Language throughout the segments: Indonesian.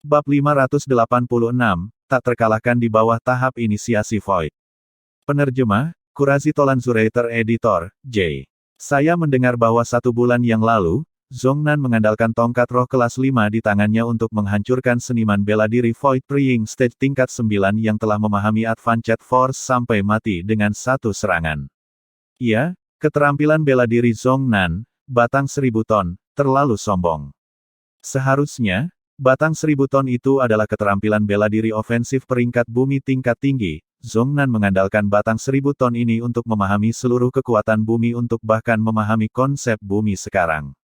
Bab 586, tak terkalahkan di bawah tahap inisiasi Void. Penerjemah, Kurazi Tolanzurator Editor, J. Saya mendengar bahwa 1 bulan yang lalu, Zhongnan mengandalkan tongkat roh kelas 5 di tangannya untuk menghancurkan seniman bela diri Void Praying Stage tingkat 9 yang telah memahami Advanced Force sampai mati dengan 1 serangan. Iya, keterampilan bela diri Zhongnan, batang 1000 ton, terlalu sombong. Seharusnya, batang 1000 ton itu adalah keterampilan bela diri ofensif peringkat bumi tingkat tinggi. Zhongnan mengandalkan batang 1000 ton ini untuk memahami seluruh kekuatan bumi untuk bahkan memahami konsep bumi sekarang.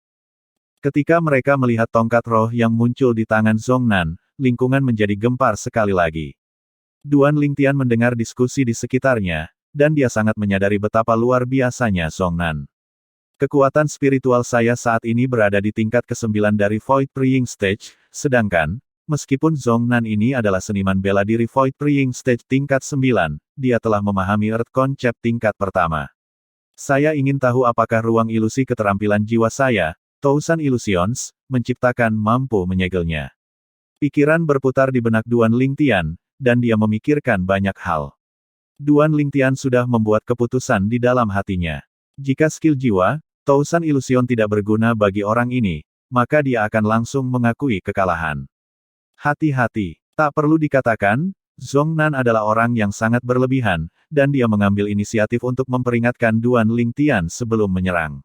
Ketika mereka melihat tongkat roh yang muncul di tangan Zhongnan, lingkungan menjadi gempar sekali lagi. Duan Lingtian mendengar diskusi di sekitarnya, dan dia sangat menyadari betapa luar biasanya Zhongnan. Kekuatan spiritual saya saat ini berada di tingkat ke-9 dari Void Praying Stage, sedangkan, meskipun Zhongnan ini adalah seniman bela diri Void Praying Stage tingkat 9, dia telah memahami Earth Concept tingkat pertama. Saya ingin tahu apakah ruang ilusi keterampilan jiwa saya, Thousand Illusions, menciptakan mampu menyegelnya. Pikiran berputar di benak Duan Lingtian, dan dia memikirkan banyak hal. Duan Lingtian sudah membuat keputusan di dalam hatinya. Jika skill jiwa, Thousand Illusion tidak berguna bagi orang ini, maka dia akan langsung mengakui kekalahan. Hati-hati, tak perlu dikatakan, Zhongnan adalah orang yang sangat berlebihan, dan dia mengambil inisiatif untuk memperingatkan Duan Lingtian sebelum menyerang.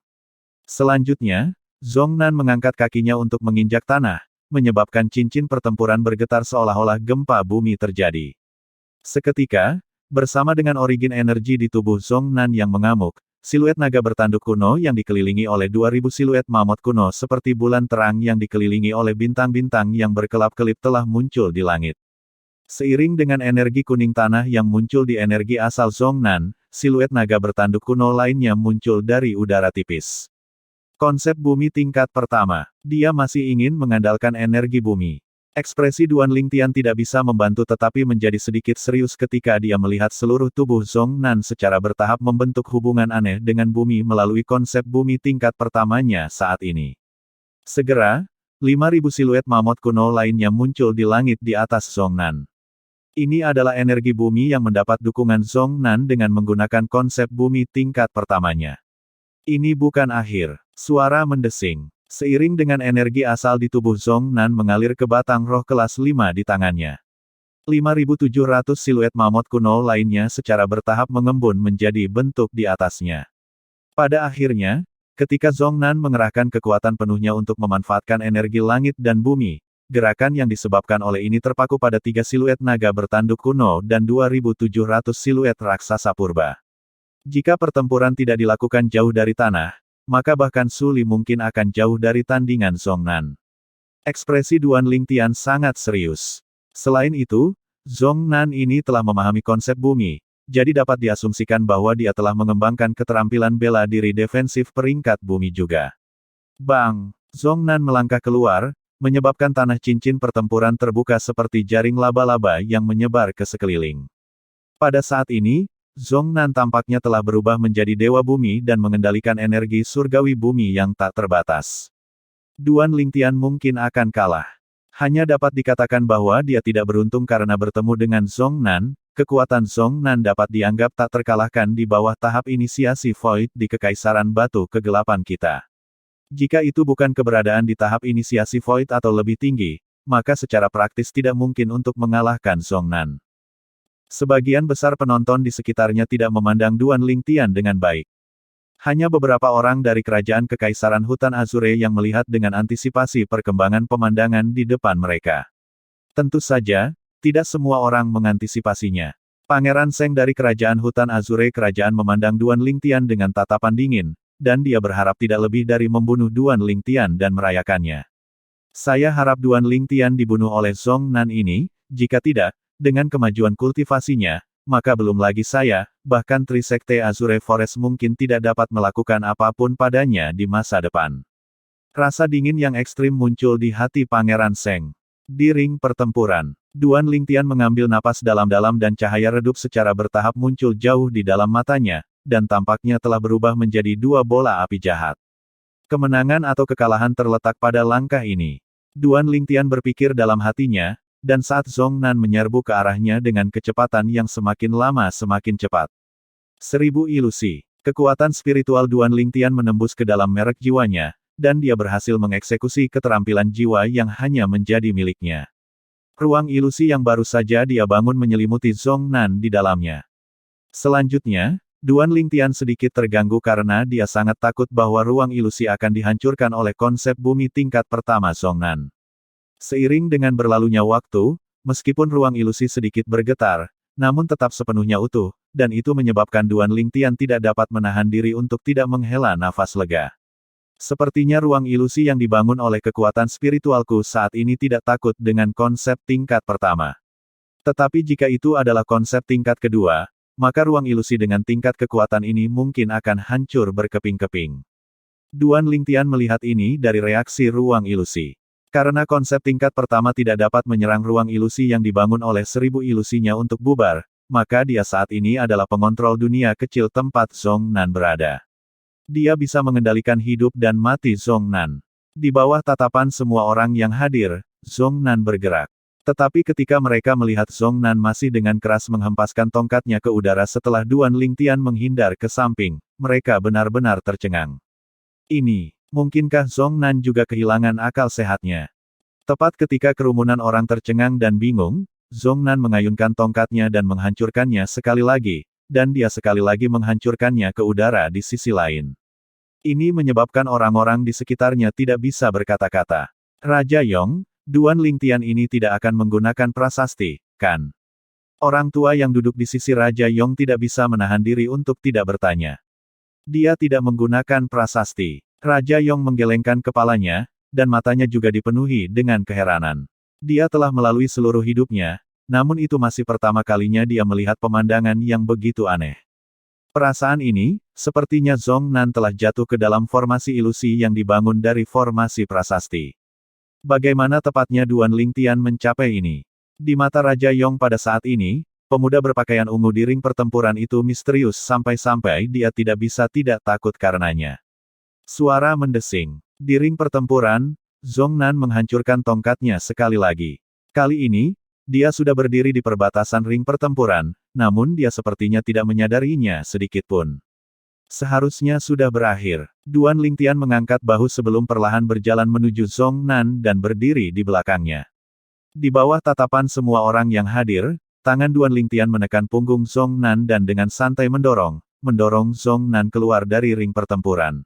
Selanjutnya, Zhongnan mengangkat kakinya untuk menginjak tanah, menyebabkan cincin pertempuran bergetar seolah-olah gempa bumi terjadi. Seketika, bersama dengan origin energi di tubuh Zhongnan yang mengamuk, siluet naga bertanduk kuno yang dikelilingi oleh 2000 siluet mamut kuno seperti bulan terang yang dikelilingi oleh bintang-bintang yang berkelap-kelip telah muncul di langit. Seiring dengan energi kuning tanah yang muncul di energi asal Zhongnan, siluet naga bertanduk kuno lainnya muncul dari udara tipis. Konsep bumi tingkat pertama. Dia masih ingin mengandalkan energi bumi. Ekspresi Duan Lingtian tidak bisa membantu tetapi menjadi sedikit serius ketika dia melihat seluruh tubuh Zhongnan secara bertahap membentuk hubungan aneh dengan bumi melalui konsep bumi tingkat pertamanya saat ini. Segera, 5000 siluet mamut kuno lainnya muncul di langit di atas Zhongnan. Ini adalah energi bumi yang mendapat dukungan Zhongnan dengan menggunakan konsep bumi tingkat pertamanya. Ini bukan akhir. Suara mendesing. Seiring dengan energi asal di tubuh Zhongnan mengalir ke batang roh kelas 5 di tangannya. 5700 siluet mamut kuno lainnya secara bertahap mengembun menjadi bentuk di atasnya. Pada akhirnya, ketika Zhongnan mengerahkan kekuatan penuhnya untuk memanfaatkan energi langit dan bumi, gerakan yang disebabkan oleh ini terpaku pada 3 siluet naga bertanduk kuno dan 2700 siluet raksasa purba. Jika pertempuran tidak dilakukan jauh dari tanah, maka bahkan Su Li mungkin akan jauh dari tandingan Zhongnan. Ekspresi Duan Lingtian sangat serius. Selain itu, Zhongnan ini telah memahami konsep bumi, jadi dapat diasumsikan bahwa dia telah mengembangkan keterampilan bela diri defensif peringkat bumi juga. Bang! Zhongnan melangkah keluar, menyebabkan tanah cincin pertempuran terbuka seperti jaring laba-laba yang menyebar ke sekeliling. Pada saat ini, Zhongnan tampaknya telah berubah menjadi dewa bumi dan mengendalikan energi surgawi bumi yang tak terbatas. Duan Lingtian mungkin akan kalah. Hanya dapat dikatakan bahwa dia tidak beruntung karena bertemu dengan Zhongnan, kekuatan Zhongnan dapat dianggap tak terkalahkan di bawah tahap inisiasi Void di Kekaisaran Batu Kegelapan kita. Jika itu bukan keberadaan di tahap inisiasi Void atau lebih tinggi, maka secara praktis tidak mungkin untuk mengalahkan Zhongnan. Sebagian besar penonton di sekitarnya tidak memandang Duan Lingtian dengan baik. Hanya beberapa orang dari kerajaan Kekaisaran Hutan Azure yang melihat dengan antisipasi perkembangan pemandangan di depan mereka. Tentu saja, tidak semua orang mengantisipasinya. Pangeran Seng dari kerajaan Hutan Azure kerajaan memandang Duan Lingtian dengan tatapan dingin, dan dia berharap tidak lebih dari membunuh Duan Lingtian dan merayakannya. Saya harap Duan Lingtian dibunuh oleh Zhongnan ini, jika tidak, dengan kemajuan kultivasinya, maka belum lagi saya, bahkan Trisekte Azure Forest mungkin tidak dapat melakukan apapun padanya di masa depan. Rasa dingin yang ekstrim muncul di hati Pangeran Seng. Di ring pertempuran, Duan Lingtian mengambil napas dalam-dalam dan cahaya redup secara bertahap muncul jauh di dalam matanya, dan tampaknya telah berubah menjadi 2 bola api jahat. Kemenangan atau kekalahan terletak pada langkah ini. Duan Lingtian berpikir dalam hatinya, dan saat Zhong Nan menyerbu ke arahnya dengan kecepatan yang semakin lama semakin cepat. 1000 ilusi. Kekuatan spiritual Duan Lingtian menembus ke dalam merek jiwanya, dan dia berhasil mengeksekusi keterampilan jiwa yang hanya menjadi miliknya. Ruang ilusi yang baru saja dia bangun menyelimuti Zhong Nan di dalamnya. Selanjutnya, Duan Lingtian sedikit terganggu karena dia sangat takut bahwa ruang ilusi akan dihancurkan oleh konsep bumi tingkat pertama Zhong Nan. Seiring dengan berlalunya waktu, meskipun ruang ilusi sedikit bergetar, namun tetap sepenuhnya utuh, dan itu menyebabkan Duan Lingtian tidak dapat menahan diri untuk tidak menghela nafas lega. Sepertinya ruang ilusi yang dibangun oleh kekuatan spiritualku saat ini tidak takut dengan konsep tingkat pertama. Tetapi jika itu adalah konsep tingkat kedua, maka ruang ilusi dengan tingkat kekuatan ini mungkin akan hancur berkeping-keping. Duan Lingtian melihat ini dari reaksi ruang ilusi. Karena konsep tingkat pertama tidak dapat menyerang ruang ilusi yang dibangun oleh 1000 ilusinya untuk bubar, maka dia saat ini adalah pengontrol dunia kecil tempat Zhong Nan berada. Dia bisa mengendalikan hidup dan mati Zhong Nan. Di bawah tatapan semua orang yang hadir, Zhong Nan bergerak. Tetapi ketika mereka melihat Zhong Nan masih dengan keras menghempaskan tongkatnya ke udara setelah Duan Lingtian menghindar ke samping, mereka benar-benar tercengang. Mungkinkah Zhong Nan juga kehilangan akal sehatnya? Tepat ketika kerumunan orang tercengang dan bingung, Zhong Nan mengayunkan tongkatnya dan menghancurkannya sekali lagi, dan dia sekali lagi menghancurkannya ke udara di sisi lain. Ini menyebabkan orang-orang di sekitarnya tidak bisa berkata-kata. Raja Yong, Duan Lingtian ini tidak akan menggunakan prasasti, kan? Orang tua yang duduk di sisi Raja Yong tidak bisa menahan diri untuk tidak bertanya. Dia tidak menggunakan prasasti. Raja Yong menggelengkan kepalanya, dan matanya juga dipenuhi dengan keheranan. Dia telah melalui seluruh hidupnya, namun itu masih pertama kalinya dia melihat pemandangan yang begitu aneh. Perasaan ini, sepertinya Zhong Nan telah jatuh ke dalam formasi ilusi yang dibangun dari formasi prasasti. Bagaimana tepatnya Duan Lingtian mencapai ini? Di mata Raja Yong pada saat ini, pemuda berpakaian ungu di ring pertempuran itu misterius sampai-sampai dia tidak bisa tidak takut karenanya. Suara mendesing. Di ring pertempuran, Zhong Nan menghancurkan tongkatnya sekali lagi. Kali ini, dia sudah berdiri di perbatasan ring pertempuran, namun dia sepertinya tidak menyadarinya sedikit pun. Seharusnya sudah berakhir. Duan Lingtian mengangkat bahu sebelum perlahan berjalan menuju Zhong Nan dan berdiri di belakangnya. Di bawah tatapan semua orang yang hadir, tangan Duan Lingtian menekan punggung Zhong Nan dan dengan santai mendorong Zhong Nan keluar dari ring pertempuran.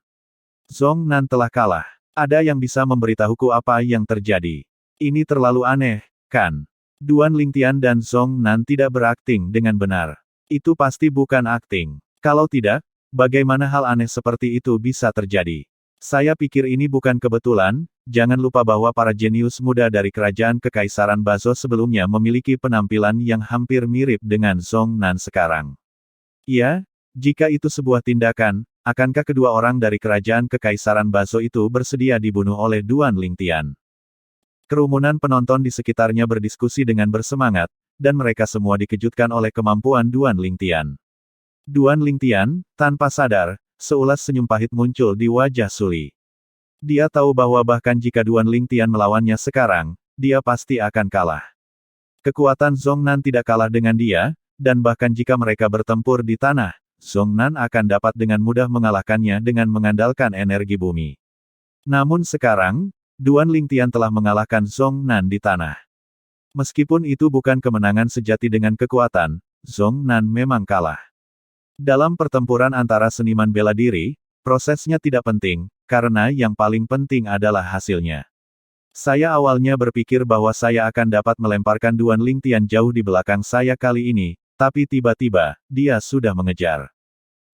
Zhong Nan telah kalah. Ada yang bisa memberitahuku apa yang terjadi? Ini terlalu aneh, kan? Duan Lingtian dan Zhong Nan tidak berakting dengan benar. Itu pasti bukan akting. Kalau tidak, bagaimana hal aneh seperti itu bisa terjadi? Saya pikir ini bukan kebetulan, jangan lupa bahwa para jenius muda dari kerajaan Kekaisaran Bazo sebelumnya memiliki penampilan yang hampir mirip dengan Zhong Nan sekarang. Ya, jika itu sebuah tindakan, akankah kedua orang dari kerajaan Kekaisaran Bazo itu bersedia dibunuh oleh Duan Lingtian? Kerumunan penonton di sekitarnya berdiskusi dengan bersemangat, dan mereka semua dikejutkan oleh kemampuan Duan Lingtian. Duan Lingtian, tanpa sadar, seulas senyum pahit muncul di wajah Suli. Dia tahu bahwa bahkan jika Duan Lingtian melawannya sekarang, dia pasti akan kalah. Kekuatan Zhong Nan tidak kalah dengan dia, dan bahkan jika mereka bertempur di tanah, Zhong Nan akan dapat dengan mudah mengalahkannya dengan mengandalkan energi bumi. Namun sekarang, Duan Lingtian telah mengalahkan Zhong Nan di tanah. Meskipun itu bukan kemenangan sejati dengan kekuatan, Zhong Nan memang kalah. Dalam pertempuran antara seniman bela diri, prosesnya tidak penting, karena yang paling penting adalah hasilnya. Saya awalnya berpikir bahwa saya akan dapat melemparkan Duan Lingtian jauh di belakang saya kali ini, tapi tiba-tiba, dia sudah mengejar.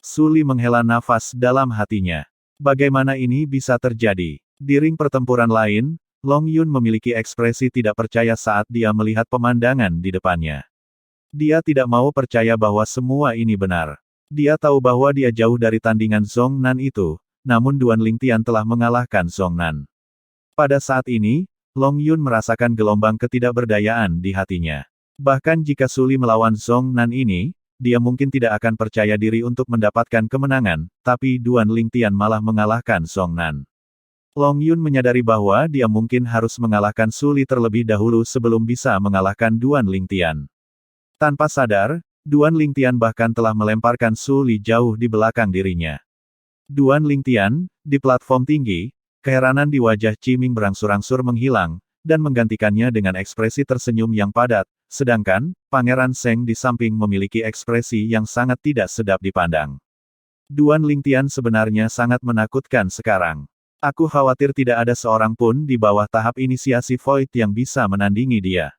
Suli menghela nafas dalam hatinya. Bagaimana ini bisa terjadi? Di ring pertempuran lain, Long Yun memiliki ekspresi tidak percaya saat dia melihat pemandangan di depannya. Dia tidak mau percaya bahwa semua ini benar. Dia tahu bahwa dia jauh dari tandingan Zhong Nan itu, namun Duan Lingtian telah mengalahkan Zhong Nan. Pada saat ini, Long Yun merasakan gelombang ketidakberdayaan di hatinya. Bahkan jika Suli melawan Zhong Nan ini, dia mungkin tidak akan percaya diri untuk mendapatkan kemenangan, tapi Duan Lingtian malah mengalahkan Zhong Nan. Long Yun menyadari bahwa dia mungkin harus mengalahkan Su Li terlebih dahulu sebelum bisa mengalahkan Duan Lingtian. Tanpa sadar, Duan Lingtian bahkan telah melemparkan Su Li jauh di belakang dirinya. Duan Lingtian, di platform tinggi, keheranan di wajah Qiming berangsur-angsur menghilang, dan menggantikannya dengan ekspresi tersenyum yang padat, sedangkan, Pangeran Seng di samping memiliki ekspresi yang sangat tidak sedap dipandang. Duan Lingtian sebenarnya sangat menakutkan sekarang. Aku khawatir tidak ada seorang pun di bawah tahap inisiasi Void yang bisa menandingi dia.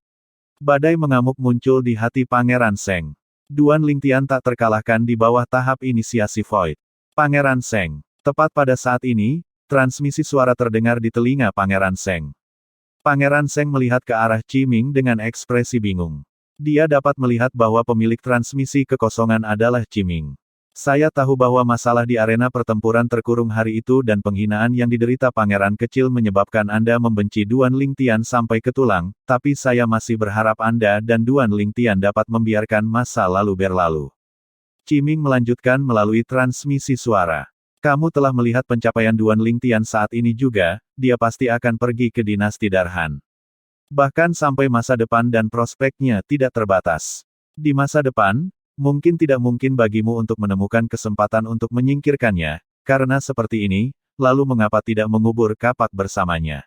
Badai mengamuk muncul di hati Pangeran Seng. Duan Lingtian tak terkalahkan di bawah tahap inisiasi Void. Pangeran Seng. Tepat pada saat ini, transmisi suara terdengar di telinga Pangeran Seng. Pangeran Seng melihat ke arah Qiming dengan ekspresi bingung. Dia dapat melihat bahwa pemilik transmisi kekosongan adalah Qiming. Saya tahu bahwa masalah di arena pertempuran terkurung hari itu dan penghinaan yang diderita pangeran kecil menyebabkan Anda membenci Duan Lingtian sampai ke tulang, tapi saya masih berharap Anda dan Duan Lingtian dapat membiarkan masa lalu berlalu. Qiming melanjutkan melalui transmisi suara. Kamu telah melihat pencapaian Duan Lingtian saat ini juga, dia pasti akan pergi ke dinasti Darhan. Bahkan sampai masa depan dan prospeknya tidak terbatas. Di masa depan, mungkin tidak mungkin bagimu untuk menemukan kesempatan untuk menyingkirkannya, karena seperti ini, lalu mengapa tidak mengubur kapak bersamanya?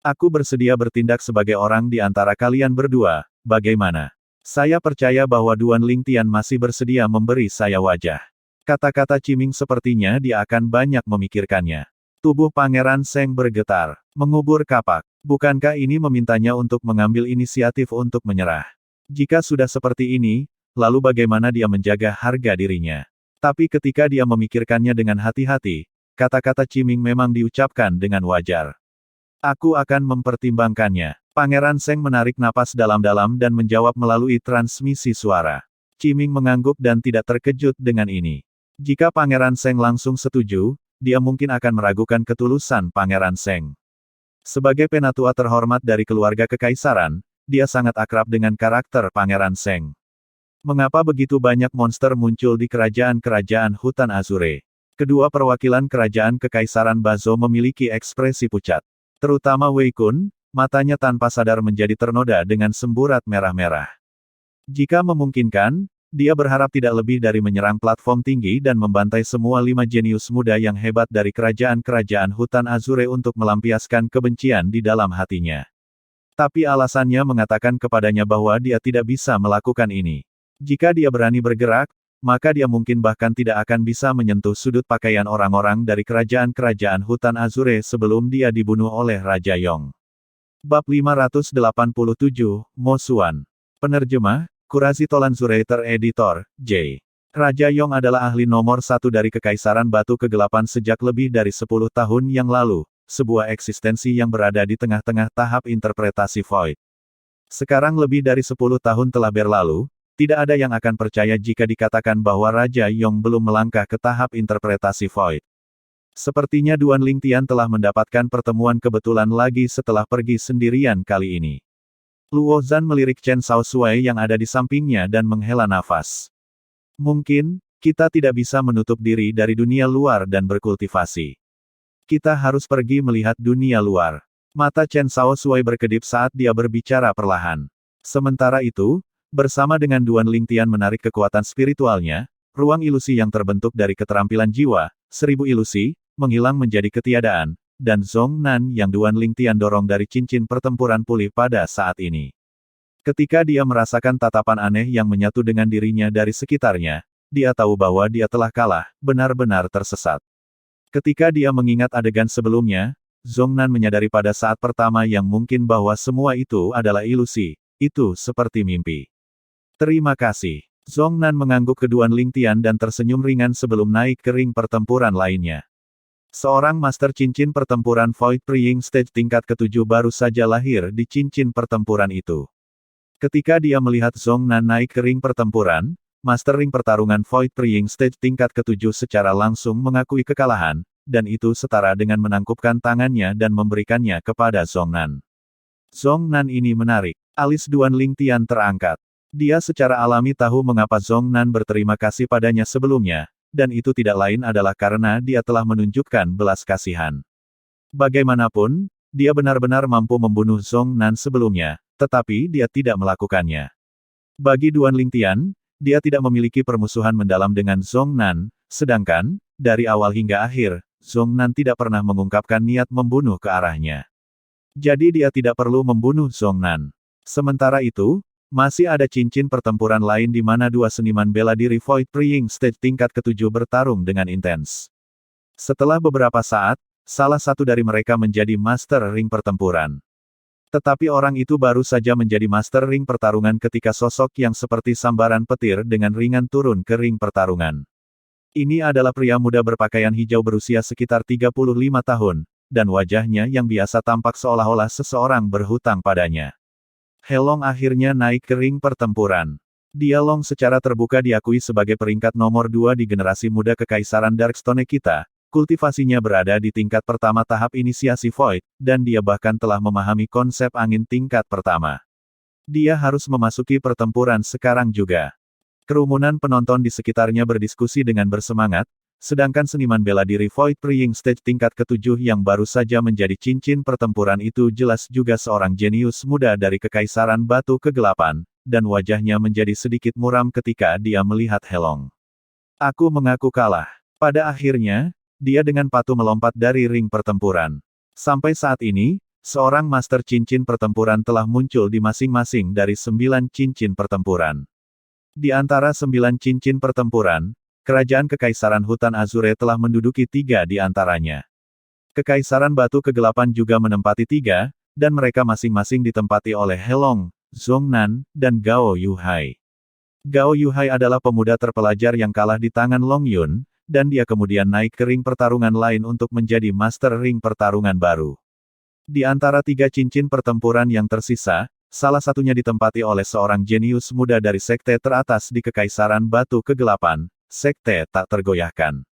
Aku bersedia bertindak sebagai orang di antara kalian berdua, bagaimana? Saya percaya bahwa Duan Lingtian masih bersedia memberi saya wajah. Kata-kata Qiming sepertinya dia akan banyak memikirkannya. Tubuh Pangeran Seng bergetar. Mengubur kapak. Bukankah ini memintanya untuk mengambil inisiatif untuk menyerah? Jika sudah seperti ini, lalu bagaimana dia menjaga harga dirinya? Tapi ketika dia memikirkannya dengan hati-hati, kata-kata Qiming memang diucapkan dengan wajar. Aku akan mempertimbangkannya. Pangeran Seng menarik napas dalam-dalam dan menjawab melalui transmisi suara. Qiming mengangguk dan tidak terkejut dengan ini. Jika Pangeran Seng langsung setuju, dia mungkin akan meragukan ketulusan Pangeran Seng. Sebagai penatua terhormat dari keluarga kekaisaran, dia sangat akrab dengan karakter Pangeran Seng. Mengapa begitu banyak monster muncul di kerajaan-kerajaan hutan Azure? Kedua perwakilan kerajaan kekaisaran Bazo memiliki ekspresi pucat. Terutama Wei Kun, matanya tanpa sadar menjadi ternoda dengan semburat merah-merah. Jika memungkinkan, dia berharap tidak lebih dari menyerang platform tinggi dan membantai semua 5 jenius muda yang hebat dari kerajaan-kerajaan hutan Azure untuk melampiaskan kebencian di dalam hatinya. Tapi alasannya mengatakan kepadanya bahwa dia tidak bisa melakukan ini. Jika dia berani bergerak, maka dia mungkin bahkan tidak akan bisa menyentuh sudut pakaian orang-orang dari kerajaan-kerajaan hutan Azure sebelum dia dibunuh oleh Raja Yong. Bab 587, Mo Xuan. Penerjemah, Kurazi Tolanzurator Editor, J. Raja Yong adalah ahli nomor 1 dari Kekaisaran Batu Kegelapan sejak lebih dari 10 tahun yang lalu, sebuah eksistensi yang berada di tengah-tengah tahap interpretasi Void. Sekarang lebih dari 10 tahun telah berlalu, tidak ada yang akan percaya jika dikatakan bahwa Raja Yong belum melangkah ke tahap interpretasi Void. Sepertinya Duan Lingtian telah mendapatkan pertemuan kebetulan lagi setelah pergi sendirian kali ini. Luo Zhan melirik Chen Shaoxuai yang ada di sampingnya dan menghela nafas. Mungkin, kita tidak bisa menutup diri dari dunia luar dan berkultivasi. Kita harus pergi melihat dunia luar. Mata Chen Shaoxuai berkedip saat dia berbicara perlahan. Sementara itu, bersama dengan Duan Lingtian menarik kekuatan spiritualnya, ruang ilusi yang terbentuk dari keterampilan jiwa, 1000 ilusi, menghilang menjadi ketiadaan, dan Zhong Nan yang Duan Lingtian dorong dari cincin pertempuran pulih pada saat ini. Ketika dia merasakan tatapan aneh yang menyatu dengan dirinya dari sekitarnya, dia tahu bahwa dia telah kalah, benar-benar tersesat. Ketika dia mengingat adegan sebelumnya, Zhong Nan menyadari pada saat pertama yang mungkin bahwa semua itu adalah ilusi, itu seperti mimpi. Terima kasih. Zhong Nan mengangguk ke Duan Lingtian dan tersenyum ringan sebelum naik ke ring pertempuran lainnya. Seorang Master Cincin Pertempuran Void Praying Stage tingkat ke-7 baru saja lahir di cincin pertempuran itu. Ketika dia melihat Zhong Nan naik ke ring pertempuran, Master Ring Pertarungan Void Praying Stage tingkat ke-7 secara langsung mengakui kekalahan, dan itu setara dengan menangkupkan tangannya dan memberikannya kepada Zhong Nan. Zhong Nan ini menarik. Alis Duan Lingtian terangkat. Dia secara alami tahu mengapa Zhong Nan berterima kasih padanya sebelumnya, dan itu tidak lain adalah karena dia telah menunjukkan belas kasihan. Bagaimanapun, dia benar-benar mampu membunuh Zhong Nan sebelumnya, tetapi dia tidak melakukannya. Bagi Duan Lingtian, dia tidak memiliki permusuhan mendalam dengan Zhong Nan, sedangkan, dari awal hingga akhir, Zhong Nan tidak pernah mengungkapkan niat membunuh ke arahnya. Jadi dia tidak perlu membunuh Zhong Nan. Sementara itu, masih ada cincin pertempuran lain di mana dua seniman bela diri Void Praying Stage tingkat ke-7 bertarung dengan intens. Setelah beberapa saat, salah satu dari mereka menjadi Master Ring pertempuran. Tetapi orang itu baru saja menjadi Master Ring pertarungan ketika sosok yang seperti sambaran petir dengan ringan turun ke ring pertarungan. Ini adalah pria muda berpakaian hijau berusia sekitar 35 tahun, dan wajahnya yang biasa tampak seolah-olah seseorang berhutang padanya. He Long akhirnya naik ke ring pertempuran. Dia Long secara terbuka diakui sebagai peringkat nomor 2 di generasi muda Kekaisaran Darkstone kita, kultivasinya berada di tingkat pertama tahap inisiasi Void, dan dia bahkan telah memahami konsep angin tingkat pertama. Dia harus memasuki pertempuran sekarang juga. Kerumunan penonton di sekitarnya berdiskusi dengan bersemangat, sedangkan seniman bela diri Void Praying Stage tingkat ke-7 yang baru saja menjadi cincin pertempuran itu jelas juga seorang jenius muda dari Kekaisaran Batu Kegelapan, dan wajahnya menjadi sedikit muram ketika dia melihat He Long. Aku mengaku kalah. Pada akhirnya, dia dengan patuh melompat dari ring pertempuran. Sampai saat ini, seorang master cincin pertempuran telah muncul di masing-masing dari 9 cincin pertempuran. Di antara 9 cincin pertempuran, Kerajaan Kekaisaran Hutan Azure telah menduduki 3 di antaranya. Kekaisaran Batu Kegelapan juga menempati 3, dan mereka masing-masing ditempati oleh He Long, Zhong Nan, dan Gao Yuhai. Gao Yuhai adalah pemuda terpelajar yang kalah di tangan Long Yun, dan dia kemudian naik ke ring pertarungan lain untuk menjadi Master Ring pertarungan baru. Di antara 3 cincin pertempuran yang tersisa, salah satunya ditempati oleh seorang jenius muda dari sekte teratas di Kekaisaran Batu Kegelapan, sekte tak tergoyahkan.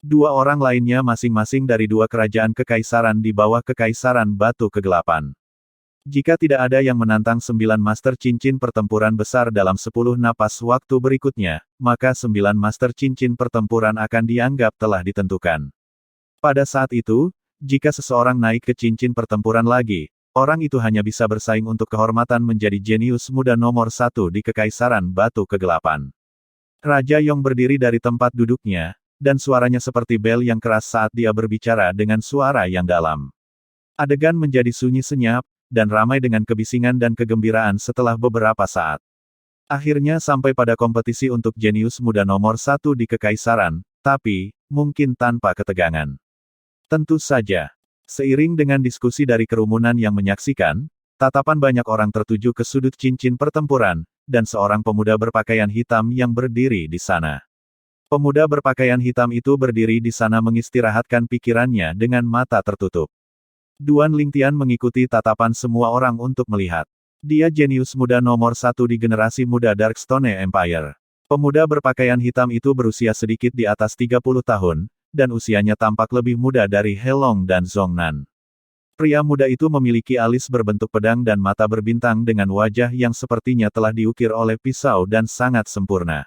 2 orang lainnya masing-masing dari 2 kerajaan kekaisaran di bawah Kekaisaran Batu Kegelapan. Jika tidak ada yang menantang 9 master cincin pertempuran besar dalam 10 napas waktu berikutnya, maka 9 master cincin pertempuran akan dianggap telah ditentukan. Pada saat itu, jika seseorang naik ke cincin pertempuran lagi, orang itu hanya bisa bersaing untuk kehormatan menjadi jenius muda nomor 1 di Kekaisaran Batu Kegelapan. Raja Yong berdiri dari tempat duduknya, dan suaranya seperti bel yang keras saat dia berbicara dengan suara yang dalam. Adegan menjadi sunyi senyap, dan ramai dengan kebisingan dan kegembiraan setelah beberapa saat. Akhirnya sampai pada kompetisi untuk jenius muda nomor 1 di Kekaisaran, tapi, mungkin tanpa ketegangan. Tentu saja. Seiring dengan diskusi dari kerumunan yang menyaksikan, tatapan banyak orang tertuju ke sudut cincin pertempuran, dan seorang pemuda berpakaian hitam yang berdiri di sana. Pemuda berpakaian hitam itu berdiri di sana mengistirahatkan pikirannya dengan mata tertutup. Duan Lingtian mengikuti tatapan semua orang untuk melihat. Dia jenius muda nomor 1 di generasi muda Darkstone Empire. Pemuda berpakaian hitam itu berusia sedikit di atas 30 tahun, dan usianya tampak lebih muda dari He Long dan Zhong Nan. Pria muda itu memiliki alis berbentuk pedang dan mata berbintang dengan wajah yang sepertinya telah diukir oleh pisau dan sangat sempurna.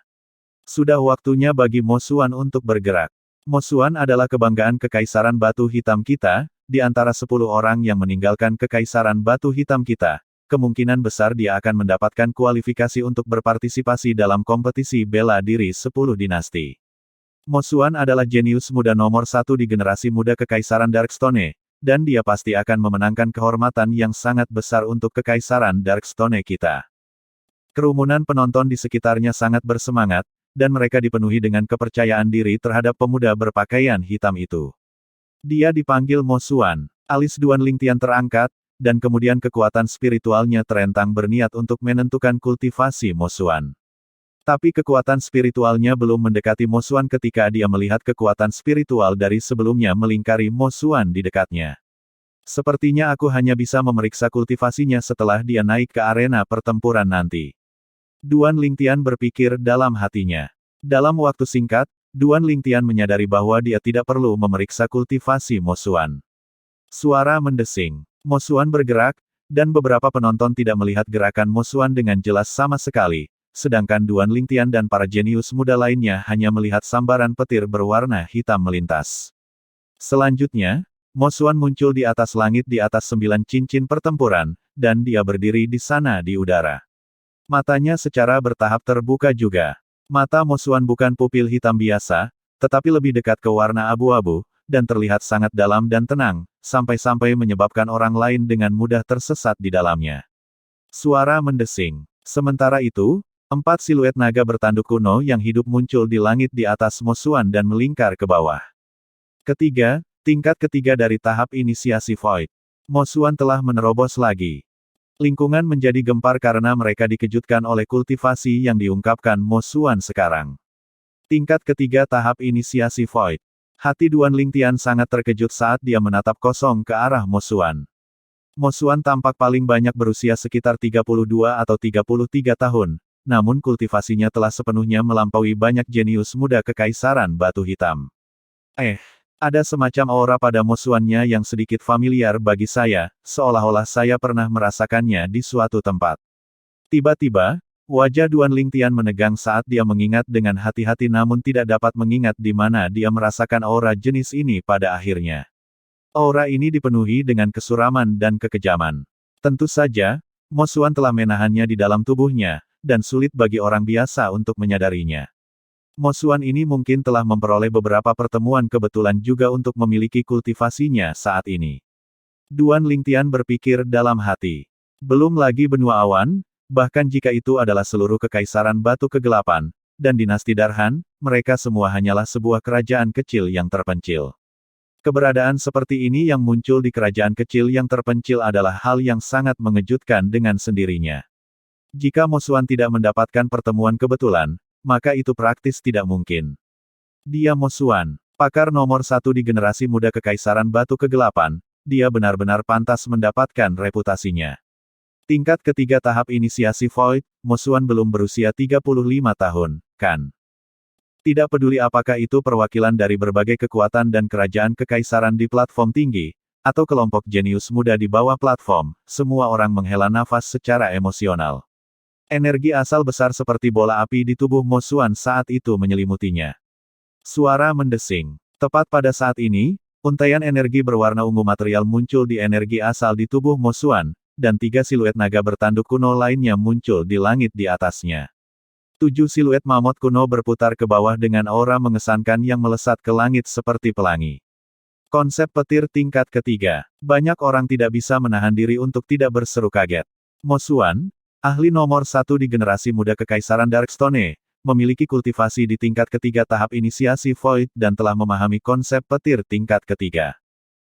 Sudah waktunya bagi Mo Xuan untuk bergerak. Mo Xuan adalah kebanggaan Kekaisaran Batu Hitam kita, di antara 10 orang yang meninggalkan Kekaisaran Batu Hitam kita. Kemungkinan besar dia akan mendapatkan kualifikasi untuk berpartisipasi dalam kompetisi bela diri 10 dinasti. Mo Xuan adalah jenius muda nomor 1 di generasi muda Kekaisaran Darkstone, dan dia pasti akan memenangkan kehormatan yang sangat besar untuk Kekaisaran Darkstone kita. Kerumunan penonton di sekitarnya sangat bersemangat, dan mereka dipenuhi dengan kepercayaan diri terhadap pemuda berpakaian hitam itu. Dia dipanggil Mo Xuan. Alis Duan Lingtian terangkat, dan kemudian kekuatan spiritualnya terentang berniat untuk menentukan kultivasi Mo Xuan. Tapi kekuatan spiritualnya belum mendekati Mo Xuan ketika dia melihat kekuatan spiritual dari sebelumnya melingkari Mo Xuan di dekatnya. Sepertinya aku hanya bisa memeriksa kultivasinya setelah dia naik ke arena pertempuran nanti. Duan Lingtian berpikir dalam hatinya. Dalam waktu singkat, Duan Lingtian menyadari bahwa dia tidak perlu memeriksa kultivasi Mo Xuan. Suara mendesing. Mo Xuan bergerak, dan beberapa penonton tidak melihat gerakan Mo Xuan dengan jelas sama sekali. Sedangkan Duan Lingtian dan para jenius muda lainnya hanya melihat sambaran petir berwarna hitam melintas. Selanjutnya, Mo Xuan muncul di atas langit di atas 9 cincin pertempuran, dan dia berdiri di sana di udara. Matanya secara bertahap terbuka juga. Mata Mo Xuan bukan pupil hitam biasa, tetapi lebih dekat ke warna abu-abu, dan terlihat sangat dalam dan tenang, sampai-sampai menyebabkan orang lain dengan mudah tersesat di dalamnya. Suara mendesing. Sementara itu, 4 siluet naga bertanduk kuno yang hidup muncul di langit di atas Mo Xuan dan melingkar ke bawah. Ketiga, tingkat ketiga dari tahap inisiasi Void. Mo Xuan telah menerobos lagi. Lingkungan menjadi gempar karena mereka dikejutkan oleh kultivasi yang diungkapkan Mo Xuan sekarang. Tingkat ketiga tahap inisiasi Void. Hati Duan Lingtian sangat terkejut saat dia menatap kosong ke arah Mo Xuan. Mo Xuan tampak paling banyak berusia sekitar 32 atau 33 tahun, namun kultivasinya telah sepenuhnya melampaui banyak jenius muda Kekaisaran Batu Hitam. Ada semacam aura pada Mo Xuan-nya yang sedikit familiar bagi saya, seolah-olah saya pernah merasakannya di suatu tempat. Tiba-tiba, wajah Duan Lingtian menegang saat dia mengingat dengan hati-hati namun tidak dapat mengingat di mana dia merasakan aura jenis ini pada akhirnya. Aura ini dipenuhi dengan kesuraman dan kekejaman. Tentu saja, Mo Xuan telah menahannya di dalam tubuhnya, dan sulit bagi orang biasa untuk menyadarinya. Mo Xuan ini mungkin telah memperoleh beberapa pertemuan kebetulan juga untuk memiliki kultivasinya saat ini. Duan Lingtian berpikir dalam hati. Belum lagi benua awan, bahkan jika itu adalah seluruh Kekaisaran Batu Kegelapan, dan dinasti Darhan, mereka semua hanyalah sebuah kerajaan kecil yang terpencil. Keberadaan seperti ini yang muncul di kerajaan kecil yang terpencil adalah hal yang sangat mengejutkan dengan sendirinya. Jika Mo Xuan tidak mendapatkan pertemuan kebetulan, maka itu praktis tidak mungkin. Dia Mo Xuan, pakar nomor 1 di generasi muda Kekaisaran Batu Kegelapan, dia benar-benar pantas mendapatkan reputasinya. Tingkat ketiga tahap inisiasi Void, Mo Xuan belum berusia 35 tahun, kan? Tidak peduli apakah itu perwakilan dari berbagai kekuatan dan kerajaan kekaisaran di platform tinggi, atau kelompok jenius muda di bawah platform, semua orang menghela nafas secara emosional. Energi asal besar seperti bola api di tubuh Mo Xuan saat itu menyelimutinya. Suara mendesing. Tepat pada saat ini, untaian energi berwarna ungu material muncul di energi asal di tubuh Mo Xuan, dan 3 siluet naga bertanduk kuno lainnya muncul di langit di atasnya. 7 siluet mamut kuno berputar ke bawah dengan aura mengesankan yang melesat ke langit seperti pelangi. Konsep petir tingkat ketiga. Banyak orang tidak bisa menahan diri untuk tidak berseru kaget. Mo Xuan, ahli nomor 1 di generasi muda Kekaisaran Darkstone, memiliki kultivasi di tingkat ketiga tahap inisiasi Void dan telah memahami konsep petir tingkat ketiga.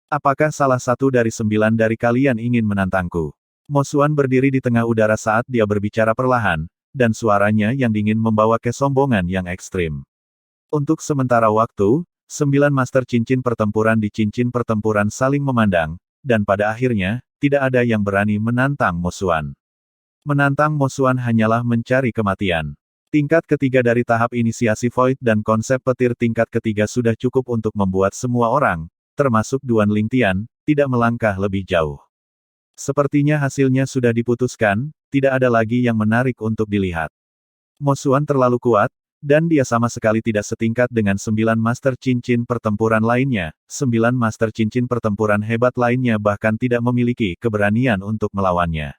Apakah salah satu dari 9 dari kalian ingin menantangku? Mo Xuan berdiri di tengah udara saat dia berbicara perlahan, dan suaranya yang dingin membawa kesombongan yang ekstrim. Untuk sementara waktu, 9 master cincin pertempuran di cincin pertempuran saling memandang, dan pada akhirnya, tidak ada yang berani menantang Mo Xuan. Menantang Mo Xuan hanyalah mencari kematian. Tingkat ketiga dari tahap inisiasi Void dan konsep petir tingkat ketiga sudah cukup untuk membuat semua orang, termasuk Duan Lingtian, tidak melangkah lebih jauh. Sepertinya hasilnya sudah diputuskan, tidak ada lagi yang menarik untuk dilihat. Mo Xuan terlalu kuat, dan dia sama sekali tidak setingkat dengan 9 master cincin pertempuran lainnya, 9 master cincin pertempuran hebat lainnya bahkan tidak memiliki keberanian untuk melawannya.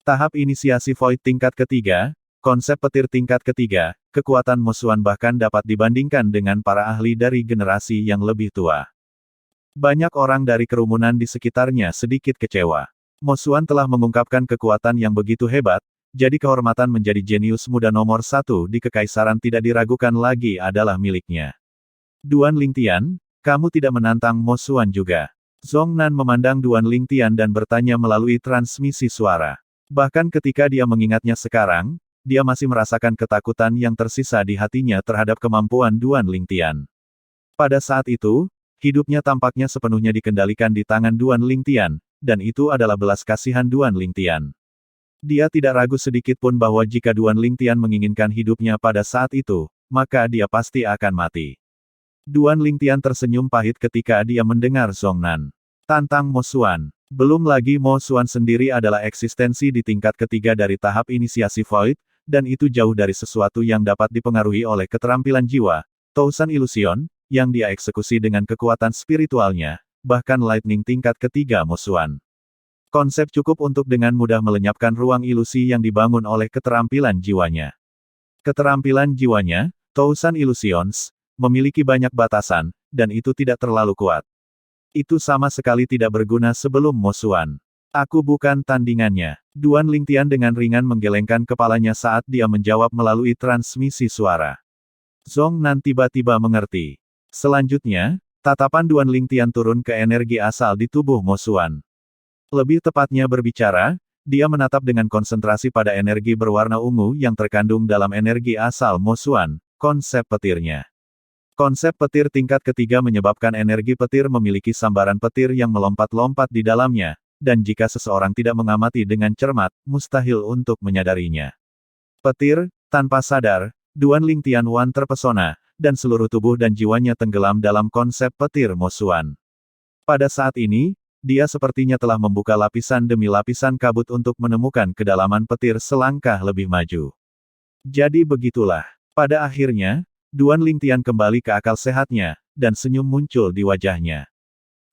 Tahap inisiasi Void tingkat ketiga, konsep petir tingkat ketiga, kekuatan Mo Xuan bahkan dapat dibandingkan dengan para ahli dari generasi yang lebih tua. Banyak orang dari kerumunan di sekitarnya sedikit kecewa. Mo Xuan telah mengungkapkan kekuatan yang begitu hebat, jadi kehormatan menjadi jenius muda nomor 1 di Kekaisaran tidak diragukan lagi adalah miliknya. Duan Lingtian, kamu tidak menantang Mo Xuan juga. Zhongnan memandang Duan Lingtian dan bertanya melalui transmisi suara. Bahkan ketika dia mengingatnya sekarang, dia masih merasakan ketakutan yang tersisa di hatinya terhadap kemampuan Duan Lingtian. Pada saat itu, hidupnya tampaknya sepenuhnya dikendalikan di tangan Duan Lingtian, dan itu adalah belas kasihan Duan Lingtian. Dia tidak ragu sedikit pun bahwa jika Duan Lingtian menginginkan hidupnya pada saat itu, maka dia pasti akan mati. Duan Lingtian tersenyum pahit ketika dia mendengar Zhongnan. Tantang Mo Xuan. Belum lagi Mo Xuan sendiri adalah eksistensi di tingkat ketiga dari tahap inisiasi Void, dan itu jauh dari sesuatu yang dapat dipengaruhi oleh keterampilan jiwa, Tousan Illusion, yang dia eksekusi dengan kekuatan spiritualnya, bahkan lightning tingkat ketiga Mosuan. Konsep cukup untuk dengan mudah melenyapkan ruang ilusi yang dibangun oleh keterampilan jiwanya. Keterampilan jiwanya, Thousand Illusions, memiliki banyak batasan, dan itu tidak terlalu kuat. Itu sama sekali tidak berguna sebelum Mosuan. Aku bukan tandingannya. Duan Lingtian dengan ringan menggelengkan kepalanya saat dia menjawab melalui transmisi suara. Zhong Nan tiba-tiba mengerti. Selanjutnya, tatapan Duan Lingtian turun ke energi asal di tubuh Mosuan. Lebih tepatnya berbicara, dia menatap dengan konsentrasi pada energi berwarna ungu yang terkandung dalam energi asal Mosuan, konsep petirnya. Konsep petir tingkat ketiga menyebabkan energi petir memiliki sambaran petir yang melompat-lompat di dalamnya, dan jika seseorang tidak mengamati dengan cermat, mustahil untuk menyadarinya. Petir, tanpa sadar, Duan Lingtian Wan terpesona, dan seluruh tubuh dan jiwanya tenggelam dalam konsep petir Mosuan. Pada saat ini, dia sepertinya telah membuka lapisan demi lapisan kabut untuk menemukan kedalaman petir selangkah lebih maju. Jadi begitulah. Pada akhirnya, Duan Lingtian kembali ke akal sehatnya, dan senyum muncul di wajahnya.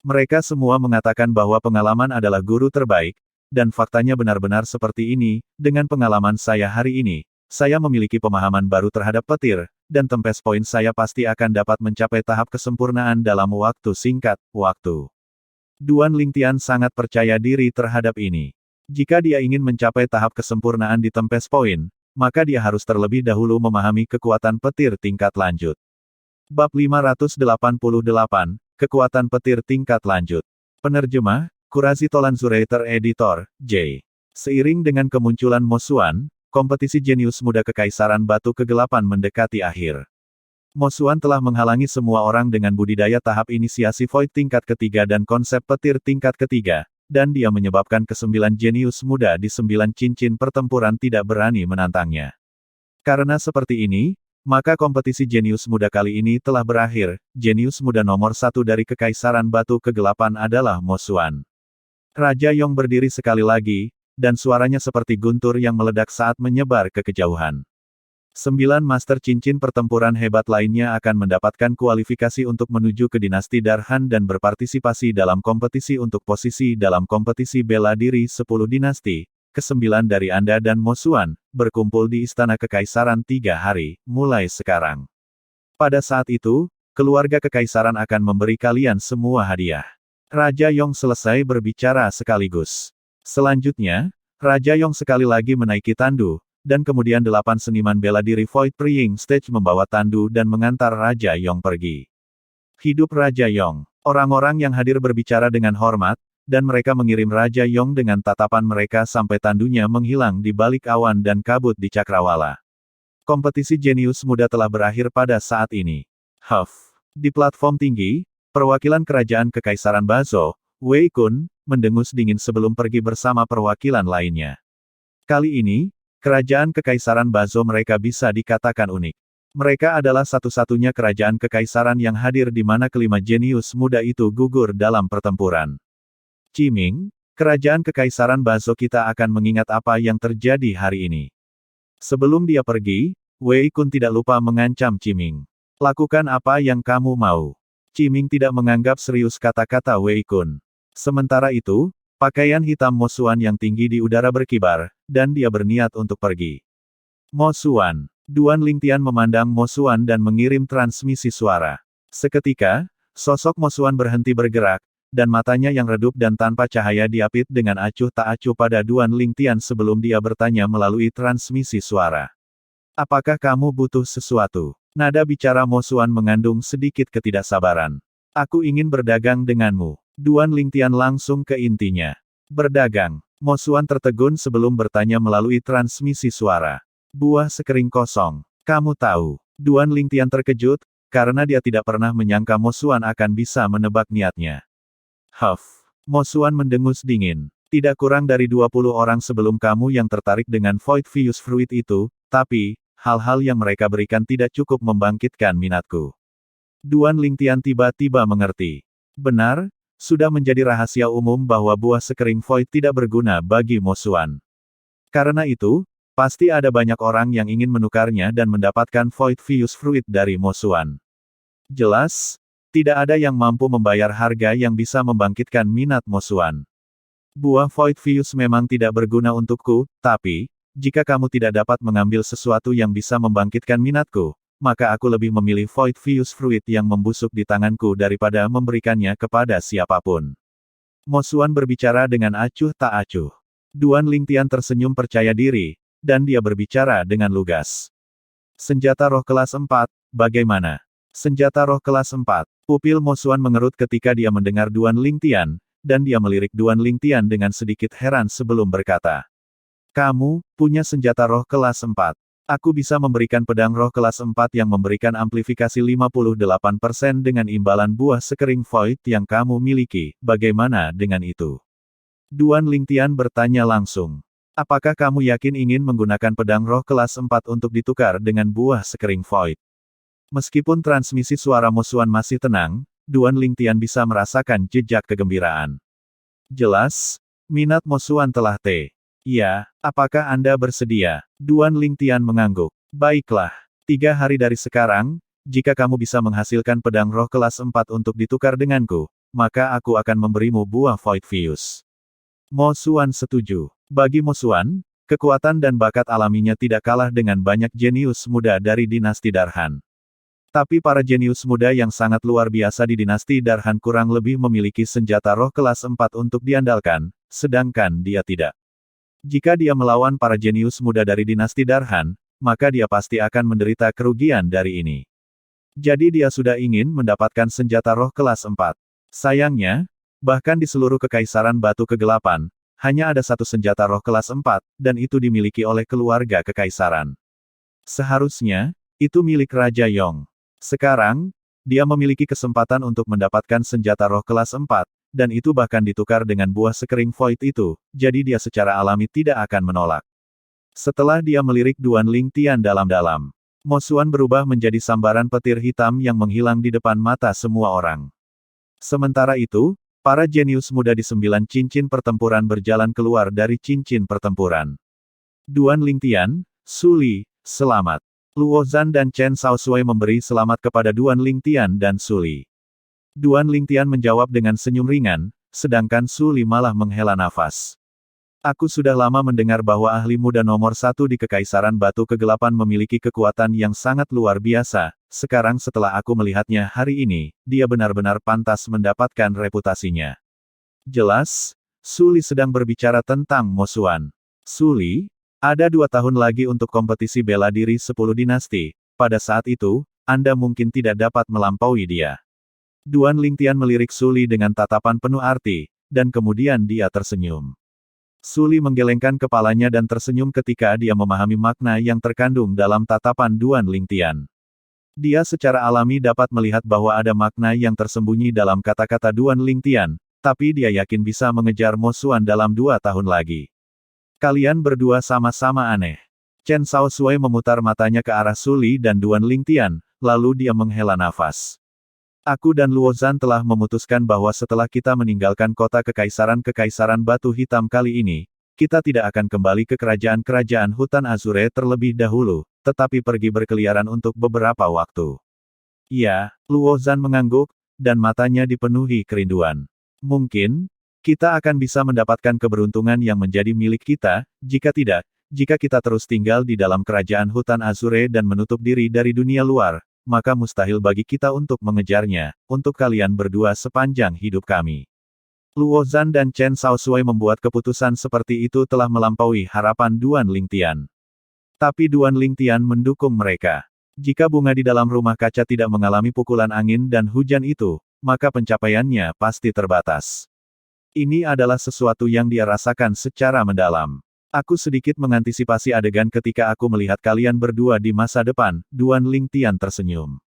Mereka semua mengatakan bahwa pengalaman adalah guru terbaik, dan faktanya benar-benar seperti ini. Dengan pengalaman saya hari ini, saya memiliki pemahaman baru terhadap petir, dan Tempest Point saya pasti akan dapat mencapai tahap kesempurnaan dalam waktu singkat, Duan Lingtian sangat percaya diri terhadap ini. Jika dia ingin mencapai tahap kesempurnaan di Tempest Point, maka dia harus terlebih dahulu memahami kekuatan petir tingkat lanjut. Bab 588, Kekuatan Petir Tingkat Lanjut. Penerjemah, Kurazi Tolanzurator Editor, J. Seiring dengan kemunculan Mosuan, kompetisi jenius muda Kekaisaran Batu Kegelapan mendekati akhir. Mosuan telah menghalangi semua orang dengan budidaya tahap inisiasi Void tingkat ketiga dan konsep petir tingkat ketiga, dan dia menyebabkan kesembilan jenius muda di 9 cincin pertempuran tidak berani menantangnya. Karena seperti ini, maka kompetisi jenius muda kali ini telah berakhir. Jenius muda nomor 1 dari Kekaisaran Batu Kegelapan adalah Mosuan. Raja Yong berdiri sekali lagi, dan suaranya seperti guntur yang meledak saat menyebar ke kejauhan. 9 master cincin pertempuran hebat lainnya akan mendapatkan kualifikasi untuk menuju ke dinasti Darhan dan berpartisipasi dalam kompetisi untuk posisi dalam kompetisi bela diri 10 dinasti. Ke-9 dari Anda dan Mosuan, berkumpul di Istana Kekaisaran 3 hari, mulai sekarang. Pada saat itu, keluarga Kekaisaran akan memberi kalian semua hadiah. Raja Yong selesai berbicara sekaligus. Selanjutnya, Raja Yong sekali lagi menaiki tandu, dan kemudian 8 seniman bela diri Void Praying Stage membawa tandu dan mengantar Raja Yong pergi. Hidup Raja Yong. Orang-orang yang hadir berbicara dengan hormat, dan mereka mengirim Raja Yong dengan tatapan mereka sampai tandunya menghilang di balik awan dan kabut di Cakrawala. Kompetisi jenius muda telah berakhir pada saat ini. Di platform tinggi, perwakilan kerajaan Kekaisaran Bazo, Wei Kun, mendengus dingin sebelum pergi bersama perwakilan lainnya. Kali ini, kerajaan Kekaisaran Bazo mereka bisa dikatakan unik. Mereka adalah satu-satunya kerajaan kekaisaran yang hadir di mana kelima jenius muda itu gugur dalam pertempuran. Qiming, kerajaan Kekaisaran Bazo kita akan mengingat apa yang terjadi hari ini. Sebelum dia pergi, Wei Kun tidak lupa mengancam Qiming. Lakukan apa yang kamu mau. Qiming tidak menganggap serius kata-kata Wei Kun. Sementara itu, pakaian hitam Mosuan yang tinggi di udara berkibar, dan dia berniat untuk pergi. Mosuan. Duan Lingtian memandang Mosuan dan mengirim transmisi suara. Seketika, sosok Mosuan berhenti bergerak, dan matanya yang redup dan tanpa cahaya diapit dengan acuh tak acuh pada Duan Lingtian sebelum dia bertanya melalui transmisi suara. Apakah kamu butuh sesuatu? Nada bicara Mosuan mengandung sedikit ketidaksabaran. Aku ingin berdagang denganmu. Duan Lingtian langsung ke intinya. Berdagang. Mosuan tertegun sebelum bertanya melalui transmisi suara. Buah sekering kosong. Kamu tahu. Duan Lingtian terkejut, karena dia tidak pernah menyangka Mosuan akan bisa menebak niatnya. Mosuan mendengus dingin. Tidak kurang dari 20 orang sebelum kamu yang tertarik dengan Void Fuse Fruit itu, tapi, hal-hal yang mereka berikan tidak cukup membangkitkan minatku. Duan Lingtian tiba-tiba mengerti. Benar, sudah menjadi rahasia umum bahwa buah sekering Void tidak berguna bagi Mosuan. Karena itu, pasti ada banyak orang yang ingin menukarnya dan mendapatkan Void Fuse Fruit dari Mosuan. Jelas, Tidak ada yang mampu membayar harga yang bisa membangkitkan minat Mo Xuan. Buah Void Fuse memang tidak berguna untukku, tapi, jika kamu tidak dapat mengambil sesuatu yang bisa membangkitkan minatku, maka aku lebih memilih Void Fuse Fruit yang membusuk di tanganku daripada memberikannya kepada siapapun. Mo Xuan berbicara dengan acuh tak acuh. Duan Lingtian tersenyum percaya diri, dan dia berbicara dengan lugas. Senjata roh kelas 4, bagaimana? Senjata roh kelas 4. Pupil Mo Xuan mengerut ketika dia mendengar Duan Lingtian, dan dia melirik Duan Lingtian dengan sedikit heran sebelum berkata. Kamu, punya senjata roh kelas 4. Aku bisa memberikan pedang roh kelas 4 yang memberikan amplifikasi 58% dengan imbalan buah sekering Void yang kamu miliki, bagaimana dengan itu? Duan Lingtian bertanya langsung. Apakah kamu yakin ingin menggunakan pedang roh kelas 4 untuk ditukar dengan buah sekering Void? Meskipun transmisi suara Mo Xuan masih tenang, Duan Lingtian bisa merasakan jejak kegembiraan. Jelas, minat Mo Xuan telah Ya, apakah Anda bersedia? Duan Lingtian mengangguk. Baiklah, 3 hari dari sekarang, jika kamu bisa menghasilkan pedang roh kelas 4 untuk ditukar denganku, maka aku akan memberimu buah Void Fuse. Mo Xuan setuju. Bagi Mo Xuan, kekuatan dan bakat alaminya tidak kalah dengan banyak jenius muda dari dinasti Darhan. Tapi para jenius muda yang sangat luar biasa di dinasti Darhan kurang lebih memiliki senjata roh kelas 4 untuk diandalkan, sedangkan dia tidak. Jika dia melawan para jenius muda dari dinasti Darhan, maka dia pasti akan menderita kerugian dari ini. Jadi dia sudah ingin mendapatkan senjata roh kelas 4. Sayangnya, bahkan di seluruh kekaisaran batu kegelapan, hanya ada satu senjata roh kelas 4, dan itu dimiliki oleh keluarga kekaisaran. Seharusnya, itu milik Raja Yong. Sekarang, dia memiliki kesempatan untuk mendapatkan senjata roh kelas 4, dan itu bahkan ditukar dengan buah sekering Void itu, jadi dia secara alami tidak akan menolak. Setelah dia melirik Duan Lingtian dalam-dalam, Mo Xuan berubah menjadi sambaran petir hitam yang menghilang di depan mata semua orang. Sementara itu, para jenius muda di 9 cincin pertempuran berjalan keluar dari cincin pertempuran. Duan Lingtian, Su Li, selamat. Luo Zhan dan Chen Shaoxue memberi selamat kepada Duan Lingtian dan Su Li. Duan Lingtian menjawab dengan senyum ringan, sedangkan Su Li malah menghela nafas. Aku sudah lama mendengar bahwa ahli muda nomor 1 di Kekaisaran Batu Kegelapan memiliki kekuatan yang sangat luar biasa. Sekarang setelah aku melihatnya hari ini, dia benar-benar pantas mendapatkan reputasinya. Jelas, Su Li sedang berbicara tentang Mo Xuan. Su Li, ada 2 tahun lagi untuk kompetisi bela diri 10 dinasti, pada saat itu, Anda mungkin tidak dapat melampaui dia. Duan Lingtian melirik Su Li dengan tatapan penuh arti, dan kemudian dia tersenyum. Su Li menggelengkan kepalanya dan tersenyum ketika dia memahami makna yang terkandung dalam tatapan Duan Lingtian. Dia secara alami dapat melihat bahwa ada makna yang tersembunyi dalam kata-kata Duan Lingtian, tapi dia yakin bisa mengejar Mo Xuan dalam 2 tahun lagi. Kalian berdua sama-sama aneh. Chen Shaoxue memutar matanya ke arah Su Li dan Duan Lingtian, lalu dia menghela nafas. Aku dan Luo Zhan telah memutuskan bahwa setelah kita meninggalkan kota Kekaisaran Batu Hitam kali ini, kita tidak akan kembali ke kerajaan-kerajaan hutan Azure terlebih dahulu, tetapi pergi berkeliaran untuk beberapa waktu. Ya, Luo Zhan mengangguk, dan matanya dipenuhi kerinduan. Mungkin, kita akan bisa mendapatkan keberuntungan yang menjadi milik kita, jika tidak, jika kita terus tinggal di dalam kerajaan hutan Azure dan menutup diri dari dunia luar, maka mustahil bagi kita untuk mengejarnya, untuk kalian berdua sepanjang hidup kami. Luo Zhan dan Chen Shaoxue membuat keputusan seperti itu telah melampaui harapan Duan Lingtian. Tapi Duan Lingtian mendukung mereka. Jika bunga di dalam rumah kaca tidak mengalami pukulan angin dan hujan itu, maka pencapaiannya pasti terbatas. Ini adalah sesuatu yang dia rasakan secara mendalam. Aku sedikit mengantisipasi adegan ketika aku melihat kalian berdua di masa depan, Duan Lingtian tersenyum.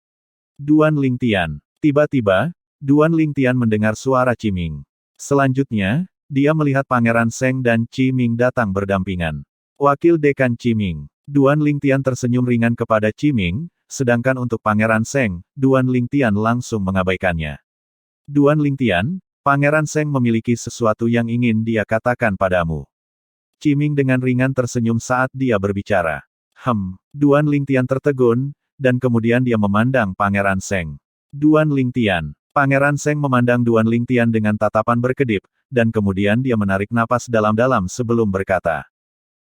Duan Lingtian. Tiba-tiba, Duan Lingtian mendengar suara Qiming. Selanjutnya, dia melihat Pangeran Seng dan Qiming datang berdampingan. Wakil Dekan Qiming. Duan Lingtian tersenyum ringan kepada Qiming, sedangkan untuk Pangeran Seng, Duan Lingtian langsung mengabaikannya. Duan Lingtian, Pangeran Seng memiliki sesuatu yang ingin dia katakan padamu. Qiming dengan ringan tersenyum saat dia berbicara. Duan Lingtian tertegun, dan kemudian dia memandang Pangeran Seng. Duan Lingtian, Pangeran Seng memandang Duan Lingtian dengan tatapan berkedip, dan kemudian dia menarik napas dalam-dalam sebelum berkata.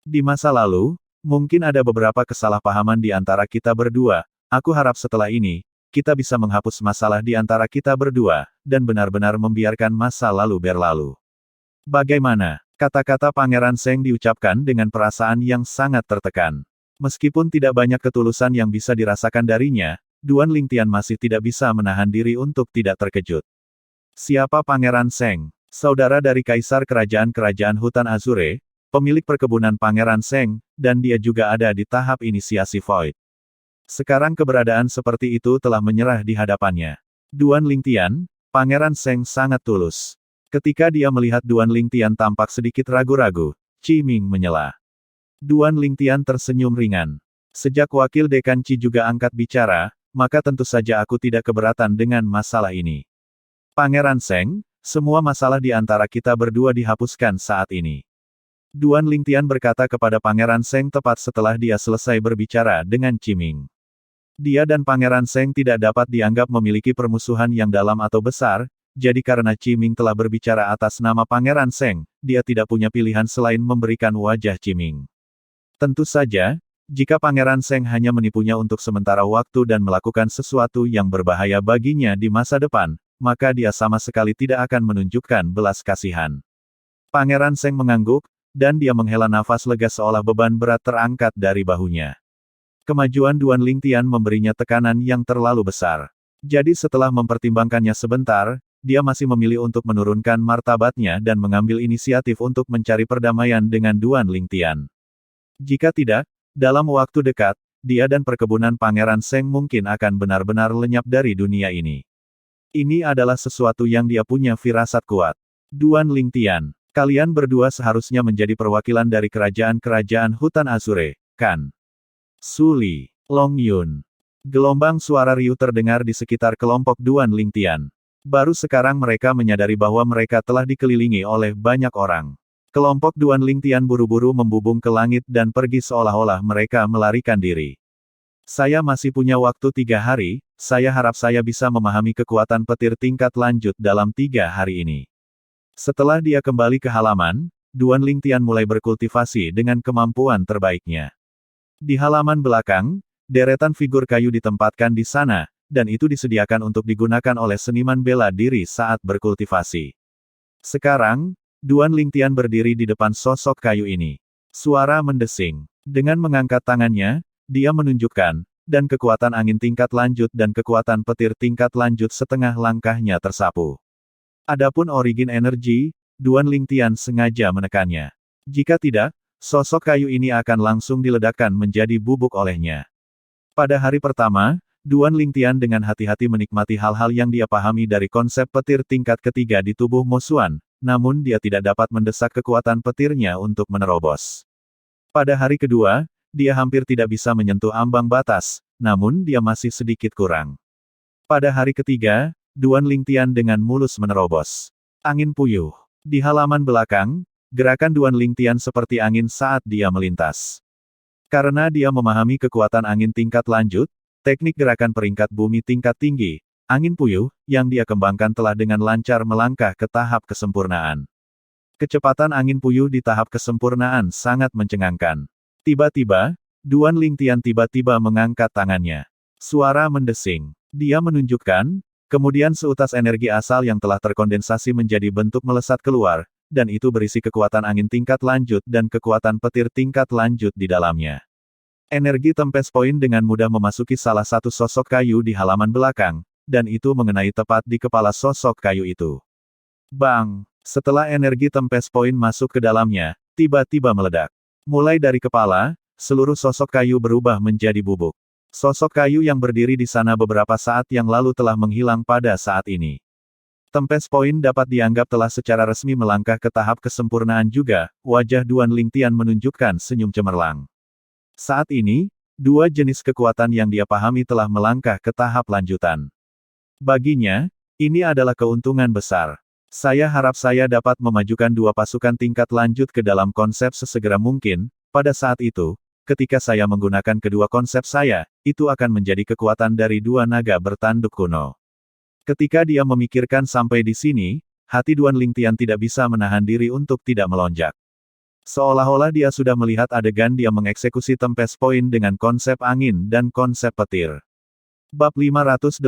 Di masa lalu, mungkin ada beberapa kesalahpahaman di antara kita berdua, aku harap setelah ini, kita bisa menghapus masalah di antara kita berdua, dan benar-benar membiarkan masa lalu berlalu. Bagaimana? Kata-kata Pangeran Seng diucapkan dengan perasaan yang sangat tertekan. Meskipun tidak banyak ketulusan yang bisa dirasakan darinya, Duan Lingtian masih tidak bisa menahan diri untuk tidak terkejut. Siapa Pangeran Seng? Saudara dari Kaisar Kerajaan-Kerajaan Hutan Azure, pemilik perkebunan Pangeran Seng, dan dia juga ada di tahap inisiasi Void. Sekarang keberadaan seperti itu telah menyerah di hadapannya. Duan Lingtian, Pangeran Seng sangat tulus. Ketika dia melihat Duan Lingtian tampak sedikit ragu-ragu, Qi Ming menyela. Duan Lingtian tersenyum ringan. Sejak wakil dekan Qi juga angkat bicara, maka tentu saja aku tidak keberatan dengan masalah ini. Pangeran Seng, semua masalah di antara kita berdua dihapuskan saat ini. Duan Lingtian berkata kepada Pangeran Seng tepat setelah dia selesai berbicara dengan Qi Ming. Dia dan Pangeran Seng tidak dapat dianggap memiliki permusuhan yang dalam atau besar, jadi karena Qi Ming telah berbicara atas nama Pangeran Seng, dia tidak punya pilihan selain memberikan wajah Qi Ming. Tentu saja, jika Pangeran Seng hanya menipunya untuk sementara waktu dan melakukan sesuatu yang berbahaya baginya di masa depan, maka dia sama sekali tidak akan menunjukkan belas kasihan. Pangeran Seng mengangguk, dan dia menghela nafas lega seolah beban berat terangkat dari bahunya. Kemajuan Duan Lingtian memberinya tekanan yang terlalu besar. Jadi setelah mempertimbangkannya sebentar, dia masih memilih untuk menurunkan martabatnya dan mengambil inisiatif untuk mencari perdamaian dengan Duan Lingtian. Jika tidak, dalam waktu dekat, dia dan perkebunan Pangeran Seng mungkin akan benar-benar lenyap dari dunia ini. Ini adalah sesuatu yang dia punya firasat kuat. Duan Lingtian, kalian berdua seharusnya menjadi perwakilan dari kerajaan-kerajaan Hutan Azure, kan? Su Li, Long Yun. Gelombang suara riuh terdengar di sekitar kelompok Duan Lingtian. Baru sekarang mereka menyadari bahwa mereka telah dikelilingi oleh banyak orang. Kelompok Duan Lingtian buru-buru membubung ke langit dan pergi seolah-olah mereka melarikan diri. Saya masih punya waktu 3 hari, saya harap saya bisa memahami kekuatan petir tingkat lanjut dalam 3 hari ini. Setelah dia kembali ke halaman, Duan Lingtian mulai berkultivasi dengan kemampuan terbaiknya. Di halaman belakang, deretan figur kayu ditempatkan di sana, dan itu disediakan untuk digunakan oleh seniman bela diri saat berkultivasi. Sekarang, Duan Lingtian berdiri di depan sosok kayu ini. Suara mendesing. Dengan mengangkat tangannya, dia menunjukkan, dan kekuatan angin tingkat lanjut dan kekuatan petir tingkat lanjut setengah langkahnya tersapu. Adapun origin energi, Duan Lingtian sengaja menekannya. Jika tidak, sosok kayu ini akan langsung diledakkan menjadi bubuk olehnya. Pada hari pertama, Duan Lingtian dengan hati-hati menikmati hal-hal yang dia pahami dari konsep petir tingkat ketiga di tubuh Mo Xuan, namun dia tidak dapat mendesak kekuatan petirnya untuk menerobos. Pada hari kedua, dia hampir tidak bisa menyentuh ambang batas, namun dia masih sedikit kurang. Pada hari ketiga, Duan Lingtian dengan mulus menerobos. Angin puyuh. Di halaman belakang, gerakan Duan Lingtian seperti angin saat dia melintas. Karena dia memahami kekuatan angin tingkat lanjut, teknik gerakan peringkat bumi tingkat tinggi, angin puyuh, yang dia kembangkan telah dengan lancar melangkah ke tahap kesempurnaan. Kecepatan angin puyuh di tahap kesempurnaan sangat mencengangkan. Tiba-tiba, Duan Lingtian tiba-tiba mengangkat tangannya. Suara mendesing. Dia menunjukkan, kemudian seutas energi asal yang telah terkondensasi menjadi bentuk melesat keluar, dan itu berisi kekuatan angin tingkat lanjut dan kekuatan petir tingkat lanjut di dalamnya. Energi Tempest Point dengan mudah memasuki salah satu sosok kayu di halaman belakang, dan itu mengenai tepat di kepala sosok kayu itu. Bang! Setelah energi Tempest Point masuk ke dalamnya, tiba-tiba meledak. Mulai dari kepala, seluruh sosok kayu berubah menjadi bubuk. Sosok kayu yang berdiri di sana beberapa saat yang lalu telah menghilang pada saat ini. Tempest Point dapat dianggap telah secara resmi melangkah ke tahap kesempurnaan juga, wajah Duan Lingtian menunjukkan senyum cemerlang. Saat ini, dua jenis kekuatan yang dia pahami telah melangkah ke tahap lanjutan. Baginya, ini adalah keuntungan besar. Saya harap saya dapat memajukan dua pasukan tingkat lanjut ke dalam konsep sesegera mungkin. Pada saat itu, ketika saya menggunakan kedua konsep saya, itu akan menjadi kekuatan dari dua naga bertanduk kuno. Ketika dia memikirkan sampai di sini, hati Duan Lingtian tidak bisa menahan diri untuk tidak melonjak. Seolah-olah dia sudah melihat adegan dia mengeksekusi Tempest Point dengan konsep angin dan konsep petir. Bab 589,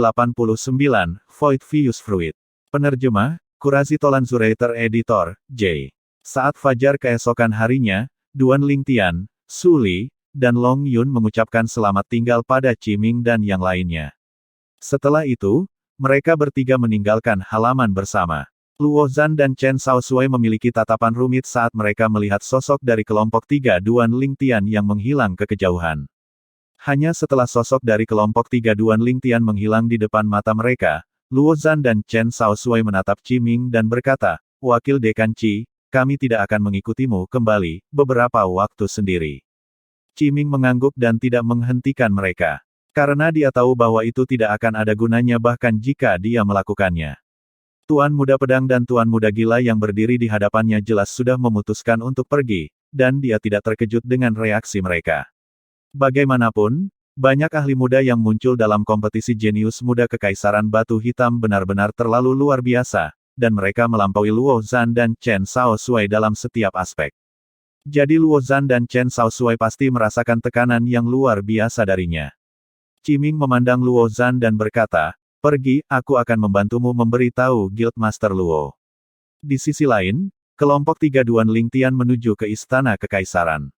Void Fuse Fruit. Penerjemah, Kurazi Tolanzurator Editor, J. Saat fajar keesokan harinya, Duan Lingtian, Su Li, dan Long Yun mengucapkan selamat tinggal pada Qiming dan yang lainnya. Setelah itu, mereka bertiga meninggalkan halaman bersama. Luo Zhan dan Chen Shaoxuai memiliki tatapan rumit saat mereka melihat sosok dari kelompok 3 Duan Lingtian yang menghilang ke kejauhan. Hanya setelah sosok dari kelompok 3 Duan Lingtian menghilang di depan mata mereka, Luo Zhan dan Chen Shaoxuai menatap Qiming dan berkata, "Wakil Dekan Qi, kami tidak akan mengikutimu kembali, beberapa waktu sendiri." Qiming mengangguk dan tidak menghentikan mereka. Karena dia tahu bahwa itu tidak akan ada gunanya bahkan jika dia melakukannya. Tuan Muda Pedang dan Tuan Muda Gila yang berdiri di hadapannya jelas sudah memutuskan untuk pergi, dan dia tidak terkejut dengan reaksi mereka. Bagaimanapun, banyak ahli muda yang muncul dalam kompetisi jenius muda Kekaisaran Batu Hitam benar-benar terlalu luar biasa, dan mereka melampaui Luo Zhan dan Chen Shaoxuai dalam setiap aspek. Jadi Luo Zhan dan Chen Shaoxuai pasti merasakan tekanan yang luar biasa darinya. Qiming memandang Luo Zhan dan berkata, "Pergi, aku akan membantumu memberitahu Guildmaster Luo." Di sisi lain, kelompok 3 Duan Lingtian menuju ke Istana Kekaisaran.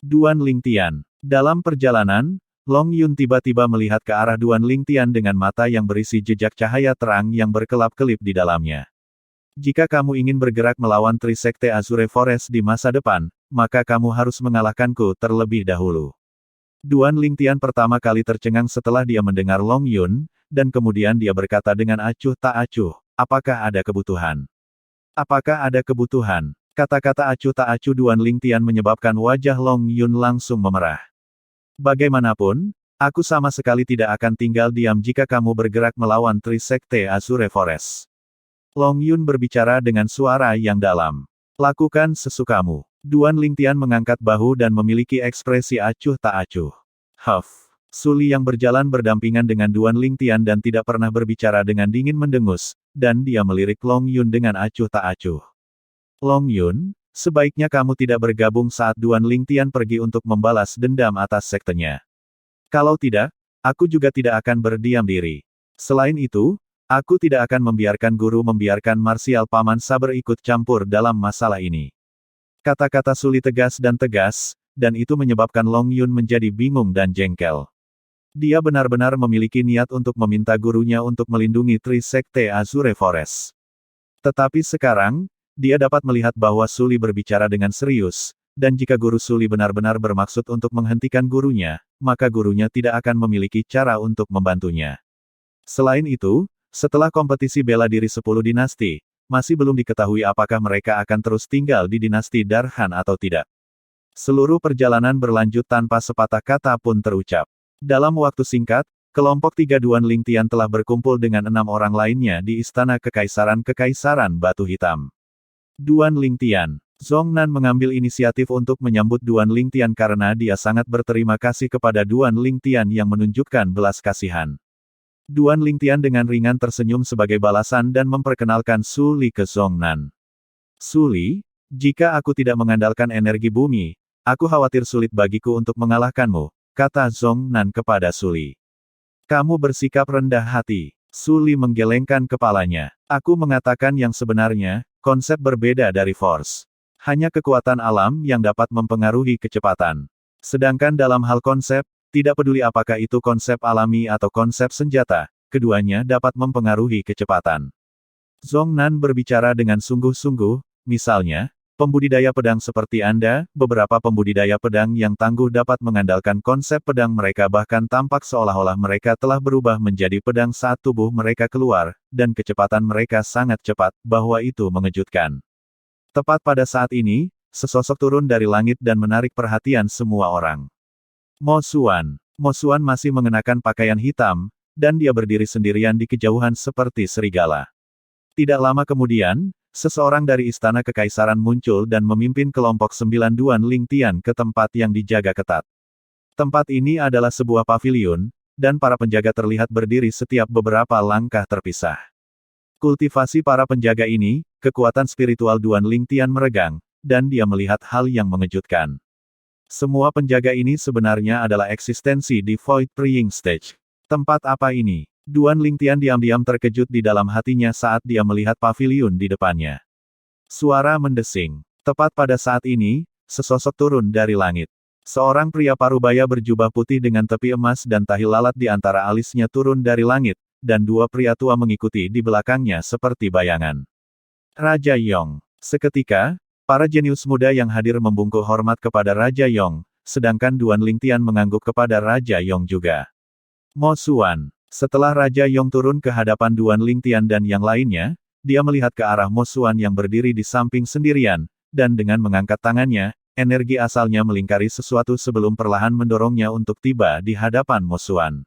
Duan Lingtian. Dalam perjalanan, Long Yun tiba-tiba melihat ke arah Duan Lingtian dengan mata yang berisi jejak cahaya terang yang berkelap-kelip di dalamnya. "Jika kamu ingin bergerak melawan Trisekte Azure Forest di masa depan, maka kamu harus mengalahkanku terlebih dahulu." Duan Lingtian pertama kali tercengang setelah dia mendengar Long Yun, dan kemudian dia berkata dengan acuh tak acuh, "Apakah ada kebutuhan? Apakah ada kebutuhan?" Kata-kata acuh tak acuh Duan Lingtian menyebabkan wajah Long Yun langsung memerah. "Bagaimanapun, aku sama sekali tidak akan tinggal diam jika kamu bergerak melawan Trisekte Azure Forest." Long Yun berbicara dengan suara yang dalam. "Lakukan sesukamu." Duan Lingtian mengangkat bahu dan memiliki ekspresi acuh tak acuh. Su Li yang berjalan berdampingan dengan Duan Lingtian dan tidak pernah berbicara dengan dingin mendengus, dan dia melirik Long Yun dengan acuh tak acuh. "Long Yun, sebaiknya kamu tidak bergabung saat Duan Lingtian pergi untuk membalas dendam atas sektenya. Kalau tidak, aku juga tidak akan berdiam diri. Selain itu, aku tidak akan membiarkan guru membiarkan marsial Paman Saber ikut campur dalam masalah ini." Kata-kata Su Li tegas, dan itu menyebabkan Long Yun menjadi bingung dan jengkel. Dia benar-benar memiliki niat untuk meminta gurunya untuk melindungi Trisekte Azure Forest. Tetapi sekarang, dia dapat melihat bahwa Su Li berbicara dengan serius, dan jika guru Su Li benar-benar bermaksud untuk menghentikan gurunya, maka gurunya tidak akan memiliki cara untuk membantunya. Selain itu, setelah kompetisi bela diri 10 dinasti, masih belum diketahui apakah mereka akan terus tinggal di dinasti Darhan atau tidak. Seluruh perjalanan berlanjut tanpa sepatah kata pun terucap. Dalam waktu singkat, kelompok 3 Duan Lingtian telah berkumpul dengan 6 orang lainnya di Istana Kekaisaran Batu Hitam. Duan Lingtian. Zhongnan mengambil inisiatif untuk menyambut Duan Lingtian karena dia sangat berterima kasih kepada Duan Lingtian yang menunjukkan belas kasihan. Duan Lingtian dengan ringan tersenyum sebagai balasan dan memperkenalkan Su Li ke Zhongnan. "Su Li, jika aku tidak mengandalkan energi bumi, aku khawatir sulit bagiku untuk mengalahkanmu," kata Zhongnan kepada Su Li. "Kamu bersikap rendah hati." Su Li menggelengkan kepalanya. "Aku mengatakan yang sebenarnya, konsep berbeda dari force. Hanya kekuatan alam yang dapat mempengaruhi kecepatan. Sedangkan dalam hal konsep, tidak peduli apakah itu konsep alami atau konsep senjata, keduanya dapat mempengaruhi kecepatan." Zhongnan berbicara dengan sungguh-sungguh, "Misalnya, pembudidaya pedang seperti Anda, beberapa pembudidaya pedang yang tangguh dapat mengandalkan konsep pedang mereka bahkan tampak seolah-olah mereka telah berubah menjadi pedang saat tubuh mereka keluar, dan kecepatan mereka sangat cepat, bahwa itu mengejutkan. Tepat pada saat ini, sesosok turun dari langit dan menarik perhatian semua orang. Mo Xuan. Mo Xuan masih mengenakan pakaian hitam, dan dia berdiri sendirian di kejauhan seperti serigala. Tidak lama kemudian, seseorang dari Istana Kekaisaran muncul dan memimpin kelompok 9 Duan Lingtian ke tempat yang dijaga ketat. Tempat ini adalah sebuah paviliun, dan para penjaga terlihat berdiri setiap beberapa langkah terpisah. Kultivasi para penjaga ini, kekuatan spiritual Duan Lingtian meregang, dan dia melihat hal yang mengejutkan. Semua penjaga ini sebenarnya adalah eksistensi di Void Praying Stage. Tempat apa ini? Duan Lingtian diam-diam terkejut di dalam hatinya saat dia melihat paviliun di depannya. Suara mendesing. Tepat pada saat ini, sesosok turun dari langit. Seorang pria parubaya berjubah putih dengan tepi emas dan tahi lalat di antara alisnya turun dari langit, dan dua pria tua mengikuti di belakangnya seperti bayangan. Raja Yong. Seketika, para jenius muda yang hadir membungkuk hormat kepada Raja Yong, sedangkan Duan Lingtian mengangguk kepada Raja Yong juga. Mo Xuan. Setelah Raja Yong turun ke hadapan Duan Lingtian dan yang lainnya, dia melihat ke arah Mo Xuan yang berdiri di samping sendirian, dan dengan mengangkat tangannya, energi asalnya melingkari sesuatu sebelum perlahan mendorongnya untuk tiba di hadapan Mo Xuan.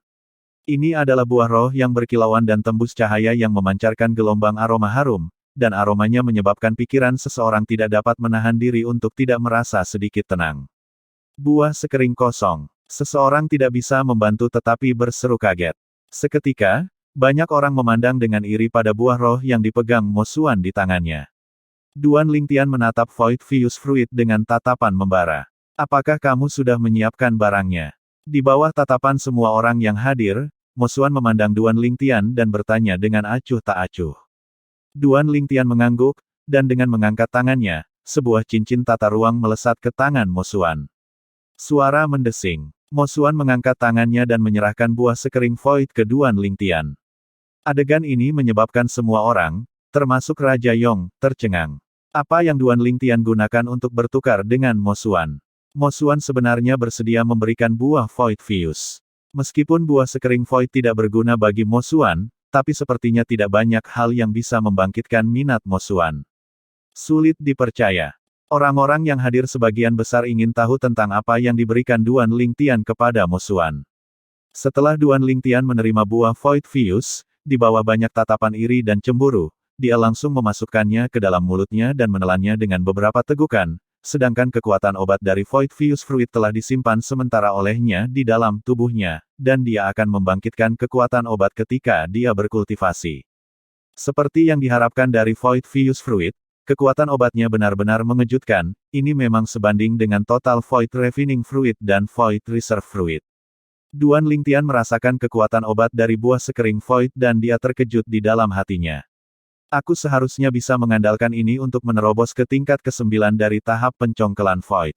Ini adalah buah roh yang berkilauan dan tembus cahaya yang memancarkan gelombang aroma harum, dan aromanya menyebabkan pikiran seseorang tidak dapat menahan diri untuk tidak merasa sedikit tenang. Buah sekering kosong. Seseorang tidak bisa membantu tetapi berseru kaget. Seketika, banyak orang memandang dengan iri pada buah roh yang dipegang Mo Xuan di tangannya. Duan Lingtian menatap Void Fuse Fruit dengan tatapan membara. Apakah kamu sudah menyiapkan barangnya? Di bawah tatapan semua orang yang hadir, Mo Xuan memandang Duan Lingtian dan bertanya dengan acuh tak acuh. Duan Lingtian mengangguk, dan dengan mengangkat tangannya, sebuah cincin tata ruang melesat ke tangan Mo Xuan. Suara mendesing. Mo Xuan mengangkat tangannya dan menyerahkan buah sekering void ke Duan Lingtian. Adegan ini menyebabkan semua orang, termasuk Raja Yong, tercengang. Apa yang Duan Lingtian gunakan untuk bertukar dengan Mo Xuan? Mo Xuan sebenarnya bersedia memberikan buah void fuse. Meskipun buah sekering void tidak berguna bagi Mo Xuan, tapi sepertinya tidak banyak hal yang bisa membangkitkan minat Mo Xuan. Sulit dipercaya. Orang-orang yang hadir sebagian besar ingin tahu tentang apa yang diberikan Duan Lingtian kepada Mo Xuan. Setelah Duan Lingtian menerima buah Void Fuse, di bawah banyak tatapan iri dan cemburu, dia langsung memasukkannya ke dalam mulutnya dan menelannya dengan beberapa tegukan, sedangkan kekuatan obat dari Void Fuse Fruit telah disimpan sementara olehnya di dalam tubuhnya, dan dia akan membangkitkan kekuatan obat ketika dia berkultivasi. Seperti yang diharapkan dari Void Fuse Fruit, kekuatan obatnya benar-benar mengejutkan, ini memang sebanding dengan total Void Refining Fruit dan Void Reserve Fruit. Duan Lingtian merasakan kekuatan obat dari buah sekering Void dan dia terkejut di dalam hatinya. Aku seharusnya bisa mengandalkan ini untuk menerobos ke tingkat ke-9 dari tahap pencongkelan Void.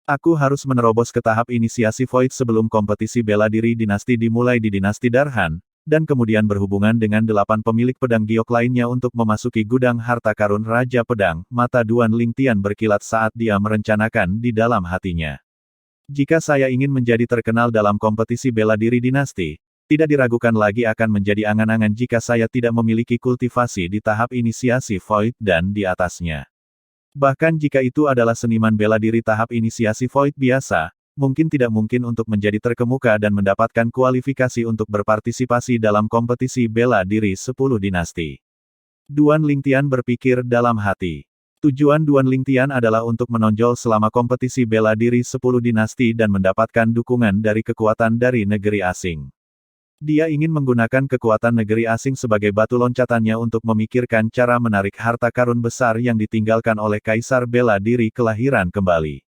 Aku harus menerobos ke tahap inisiasi Void sebelum kompetisi bela diri dinasti dimulai di dinasti Darhan, dan kemudian berhubungan dengan 8 pemilik pedang giok lainnya untuk memasuki gudang harta karun Raja Pedang. Mata Duan Lingtian berkilat saat dia merencanakan di dalam hatinya. Jika saya ingin menjadi terkenal dalam kompetisi bela diri dinasti, tidak diragukan lagi akan menjadi angan-angan jika saya tidak memiliki kultivasi di tahap inisiasi Void dan di atasnya. Bahkan jika itu adalah seniman bela diri tahap inisiasi Void biasa, mungkin tidak mungkin untuk menjadi terkemuka dan mendapatkan kualifikasi untuk berpartisipasi dalam kompetisi bela diri 10 dinasti. Duan Lingtian berpikir dalam hati. Tujuan Duan Lingtian adalah untuk menonjol selama kompetisi bela diri 10 dinasti dan mendapatkan dukungan dari kekuatan dari negeri asing. Dia ingin menggunakan kekuatan negeri asing sebagai batu loncatannya untuk memikirkan cara menarik harta karun besar yang ditinggalkan oleh Kaisar Bela Diri kelahiran kembali.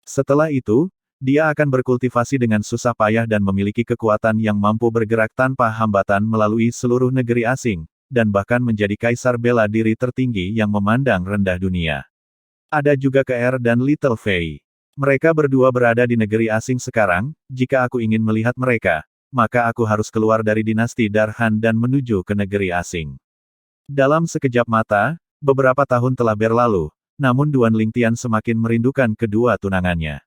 Setelah itu, dia akan berkultivasi dengan susah payah dan memiliki kekuatan yang mampu bergerak tanpa hambatan melalui seluruh negeri asing, dan bahkan menjadi kaisar bela diri tertinggi yang memandang rendah dunia. Ada juga Keer dan Little Fei. Mereka berdua berada di negeri asing sekarang, jika aku ingin melihat mereka, maka aku harus keluar dari dinasti Darhan dan menuju ke negeri asing. Dalam sekejap mata, beberapa tahun telah berlalu, namun Duan Lingtian semakin merindukan kedua tunangannya.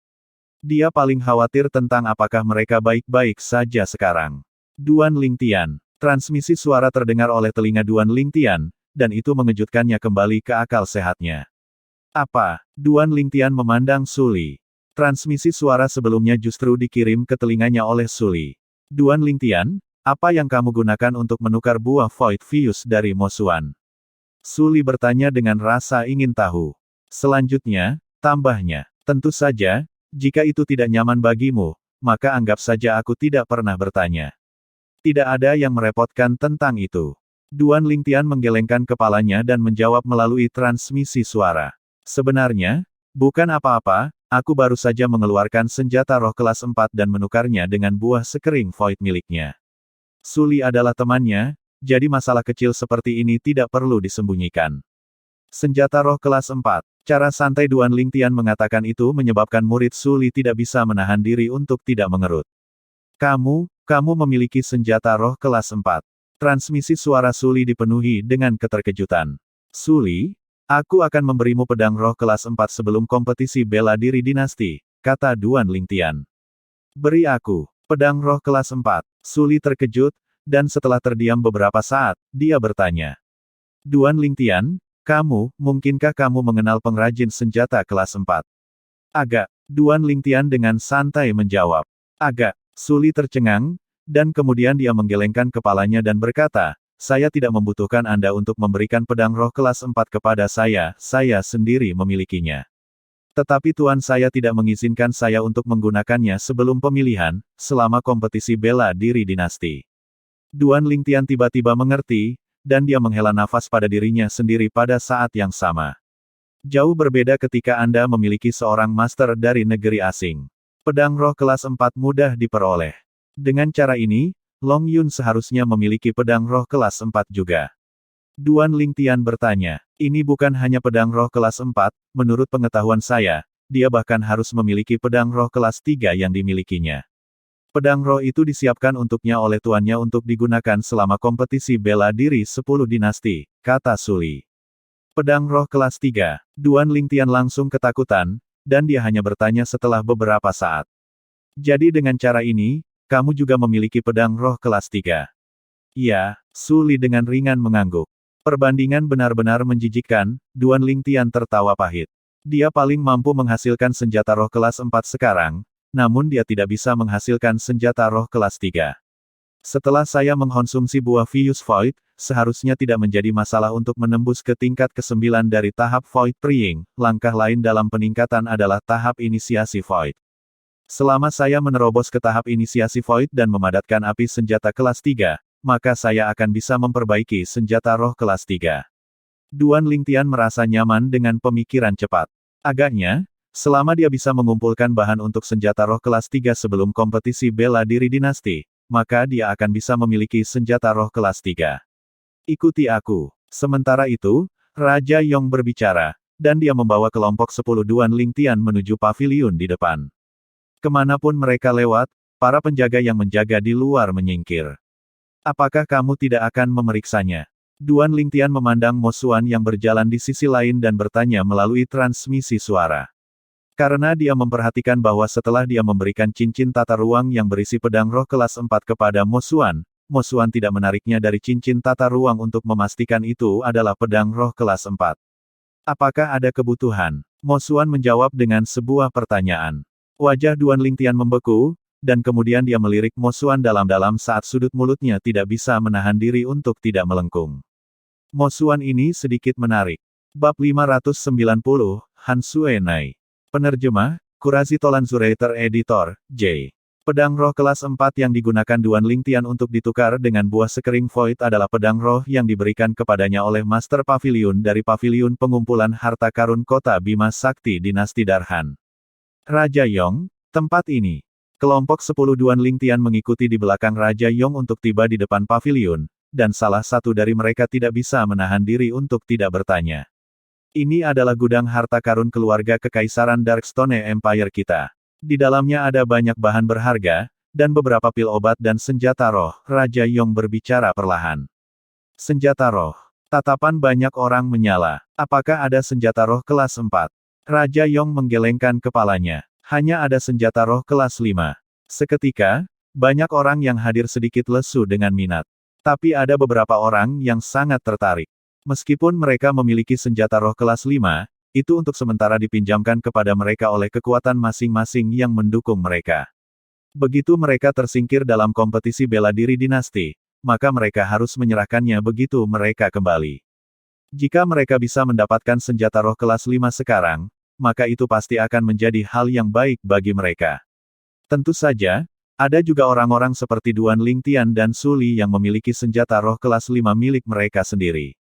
Dia paling khawatir tentang apakah mereka baik-baik saja sekarang. Duan Lingtian. Transmisi suara terdengar oleh telinga Duan Lingtian, dan itu mengejutkannya kembali ke akal sehatnya. Apa? Duan Lingtian memandang Suli. Transmisi suara sebelumnya justru dikirim ke telinganya oleh Suli. Duan Lingtian, apa yang kamu gunakan untuk menukar buah Void Fuse dari Mo Xuan? Suli bertanya dengan rasa ingin tahu. Selanjutnya, tambahnya, tentu saja, jika itu tidak nyaman bagimu, maka anggap saja aku tidak pernah bertanya. Tidak ada yang merepotkan tentang itu. Duan Lingtian menggelengkan kepalanya dan menjawab melalui transmisi suara. Sebenarnya, bukan apa-apa, aku baru saja mengeluarkan senjata roh kelas 4 dan menukarnya dengan buah sekering void miliknya. Suli adalah temannya, jadi masalah kecil seperti ini tidak perlu disembunyikan. Senjata roh kelas 4. Cara santai Duan Lingtian mengatakan itu menyebabkan murid Suli tidak bisa menahan diri untuk tidak mengerut. Kamu memiliki senjata roh kelas 4. Transmisi suara Suli dipenuhi dengan keterkejutan. Suli, aku akan memberimu pedang roh kelas 4 sebelum kompetisi bela diri dinasti, kata Duan Lingtian. Beri aku pedang roh kelas 4. Suli terkejut, dan setelah terdiam beberapa saat, dia bertanya. Duan Lingtian, mungkinkah kamu mengenal pengrajin senjata kelas 4? Agak, Duan Lingtian dengan santai menjawab. Agak, Suli tercengang, dan kemudian dia menggelengkan kepalanya dan berkata, saya tidak membutuhkan Anda untuk memberikan pedang roh kelas 4 kepada saya sendiri memilikinya. Tetapi Tuan saya tidak mengizinkan saya untuk menggunakannya sebelum pemilihan, selama kompetisi bela diri dinasti. Duan Lingtian tiba-tiba mengerti, dan dia menghela nafas pada dirinya sendiri pada saat yang sama. Jauh berbeda ketika Anda memiliki seorang master dari negeri asing. Pedang roh kelas 4 mudah diperoleh. Dengan cara ini, Long Yun seharusnya memiliki pedang roh kelas 4 juga. Duan Lingtian bertanya, ini bukan hanya pedang roh kelas 4, menurut pengetahuan saya, dia bahkan harus memiliki pedang roh kelas 3 yang dimilikinya. Pedang roh itu disiapkan untuknya oleh tuannya untuk digunakan selama kompetisi bela diri 10 dinasti, kata Suli. Pedang roh kelas 3, Duan Lingtian langsung ketakutan, dan dia hanya bertanya setelah beberapa saat. Jadi dengan cara ini, kamu juga memiliki pedang roh kelas 3. Iya, Suli dengan ringan mengangguk. Perbandingan benar-benar menjijikkan, Duan Lingtian tertawa pahit. Dia paling mampu menghasilkan senjata roh kelas 4 sekarang, namun dia tidak bisa menghasilkan senjata roh kelas 3. Setelah saya mengkonsumsi buah Fuse Void, seharusnya tidak menjadi masalah untuk menembus ke tingkat ke-9 dari tahap Void Praying. Langkah lain dalam peningkatan adalah tahap inisiasi Void. Selama saya menerobos ke tahap inisiasi Void dan memadatkan api senjata kelas 3, maka saya akan bisa memperbaiki senjata roh kelas 3. Duan Lingtian merasa nyaman dengan pemikiran cepat. Agaknya, selama dia bisa mengumpulkan bahan untuk senjata roh kelas 3 sebelum kompetisi bela diri dinasti, maka dia akan bisa memiliki senjata roh kelas 3. Ikuti aku. Sementara itu, Raja Yong berbicara, dan dia membawa kelompok 10 Duan Lingtian menuju paviliun di depan. Kemanapun mereka lewat, para penjaga yang menjaga di luar menyingkir. Apakah kamu tidak akan memeriksanya? Duan Lingtian memandang Mo Xuan yang berjalan di sisi lain dan bertanya melalui transmisi suara. Karena dia memperhatikan bahwa setelah dia memberikan cincin tata ruang yang berisi pedang roh kelas 4 kepada Mo Xuan tidak menariknya dari cincin tata ruang untuk memastikan itu adalah pedang roh kelas 4. Apakah ada kebutuhan? Mo Xuan menjawab dengan sebuah pertanyaan. Wajah Duan Lingtian membeku, dan kemudian dia melirik Mo Xuan dalam-dalam saat sudut mulutnya tidak bisa menahan diri untuk tidak melengkung. Mo Xuan ini sedikit menarik. Bab 590, Han Sue Nai. Penerjemah, Kurazi Tolan Zurater Editor, J. Pedang roh kelas 4 yang digunakan Duan Lingtian untuk ditukar dengan buah sekering Void adalah pedang roh yang diberikan kepadanya oleh Master Pavilion dari Paviliun Pengumpulan Harta Karun Kota Bima Sakti Dinasti Darhan. Raja Yong, tempat ini. Kelompok 10 Duan Lingtian mengikuti di belakang Raja Yong untuk tiba di depan paviliun, dan salah satu dari mereka tidak bisa menahan diri untuk tidak bertanya. Ini adalah gudang harta karun keluarga Kekaisaran Darkstone Empire kita. Di dalamnya ada banyak bahan berharga, dan beberapa pil obat dan senjata roh. Raja Yong berbicara perlahan. Senjata roh. Tatapan banyak orang menyala. Apakah ada senjata roh kelas 4? Raja Yong menggelengkan kepalanya. Hanya ada senjata roh kelas 5. Seketika, banyak orang yang hadir sedikit lesu dengan minat. Tapi ada beberapa orang yang sangat tertarik. Meskipun mereka memiliki senjata roh kelas 5, itu untuk sementara dipinjamkan kepada mereka oleh kekuatan masing-masing yang mendukung mereka. Begitu mereka tersingkir dalam kompetisi bela diri dinasti, maka mereka harus menyerahkannya begitu mereka kembali. Jika mereka bisa mendapatkan senjata roh kelas 5 sekarang, maka itu pasti akan menjadi hal yang baik bagi mereka. Tentu saja, ada juga orang-orang seperti Duan Lingtian dan Su Li yang memiliki senjata roh kelas 5 milik mereka sendiri.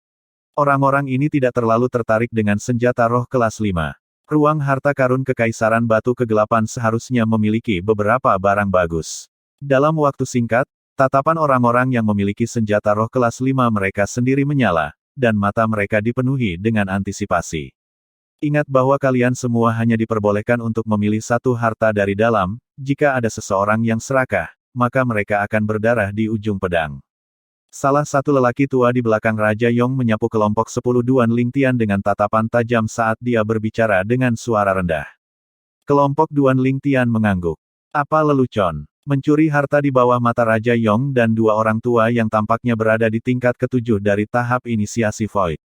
Orang-orang ini tidak terlalu tertarik dengan senjata roh kelas 5. Ruang harta karun Kekaisaran Batu Kegelapan seharusnya memiliki beberapa barang bagus. Dalam waktu singkat, tatapan orang-orang yang memiliki senjata roh kelas 5 mereka sendiri menyala, dan mata mereka dipenuhi dengan antisipasi. Ingat bahwa kalian semua hanya diperbolehkan untuk memilih satu harta dari dalam, jika ada seseorang yang serakah, maka mereka akan berdarah di ujung pedang. Salah satu lelaki tua di belakang Raja Yong menyapu kelompok 10 Duan Lingtian dengan tatapan tajam saat dia berbicara dengan suara rendah. Kelompok Duan Lingtian mengangguk. Apa lelucon? Mencuri harta di bawah mata Raja Yong dan dua orang tua yang tampaknya berada di tingkat ke-7 dari tahap inisiasi Void.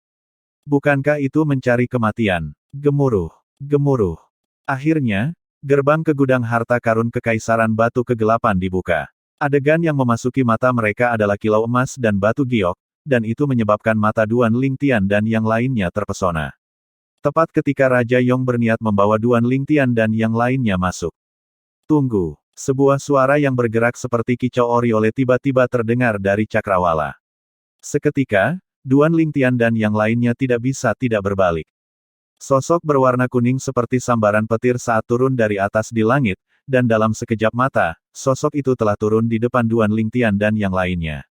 Bukankah itu mencari kematian? Gemuruh. Gemuruh. Akhirnya, gerbang ke gudang harta karun Kekaisaran Batu Kegelapan dibuka. Adegan yang memasuki mata mereka adalah kilau emas dan batu giok, dan itu menyebabkan mata Duan Lingtian dan yang lainnya terpesona. Tepat ketika Raja Yong berniat membawa Duan Lingtian dan yang lainnya masuk. Tunggu, sebuah suara yang bergerak seperti kicau oriole tiba-tiba terdengar dari cakrawala. Seketika, Duan Lingtian dan yang lainnya tidak bisa tidak berbalik. Sosok berwarna kuning seperti sambaran petir saat turun dari atas di langit, dan dalam sekejap mata, sosok itu telah turun di depan Duan Lingtian dan yang lainnya.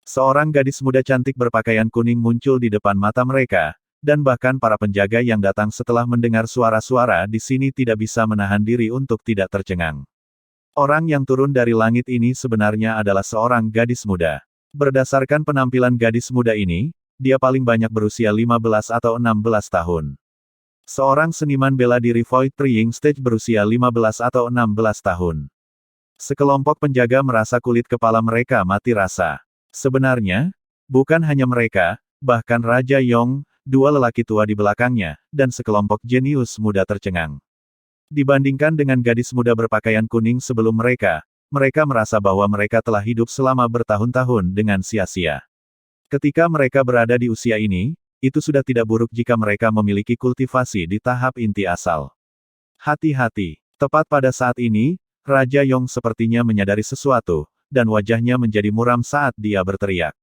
Seorang gadis muda cantik berpakaian kuning muncul di depan mata mereka, dan bahkan para penjaga yang datang setelah mendengar suara-suara di sini tidak bisa menahan diri untuk tidak tercengang. Orang yang turun dari langit ini sebenarnya adalah seorang gadis muda. Berdasarkan penampilan gadis muda ini, dia paling banyak berusia 15 atau 16 tahun. Seorang seniman bela diri Void Praying Stage berusia 15 atau 16 tahun. Sekelompok penjaga merasa kulit kepala mereka mati rasa. Sebenarnya, bukan hanya mereka, bahkan Raja Yong, dua lelaki tua di belakangnya, dan sekelompok jenius muda tercengang. Dibandingkan dengan gadis muda berpakaian kuning sebelum mereka merasa bahwa mereka telah hidup selama bertahun-tahun dengan sia-sia. Ketika mereka berada di usia ini, itu sudah tidak buruk jika mereka memiliki kultivasi di tahap inti asal. Hati-hati, tepat pada saat ini, Raja Yong sepertinya menyadari sesuatu, dan wajahnya menjadi muram saat dia berteriak.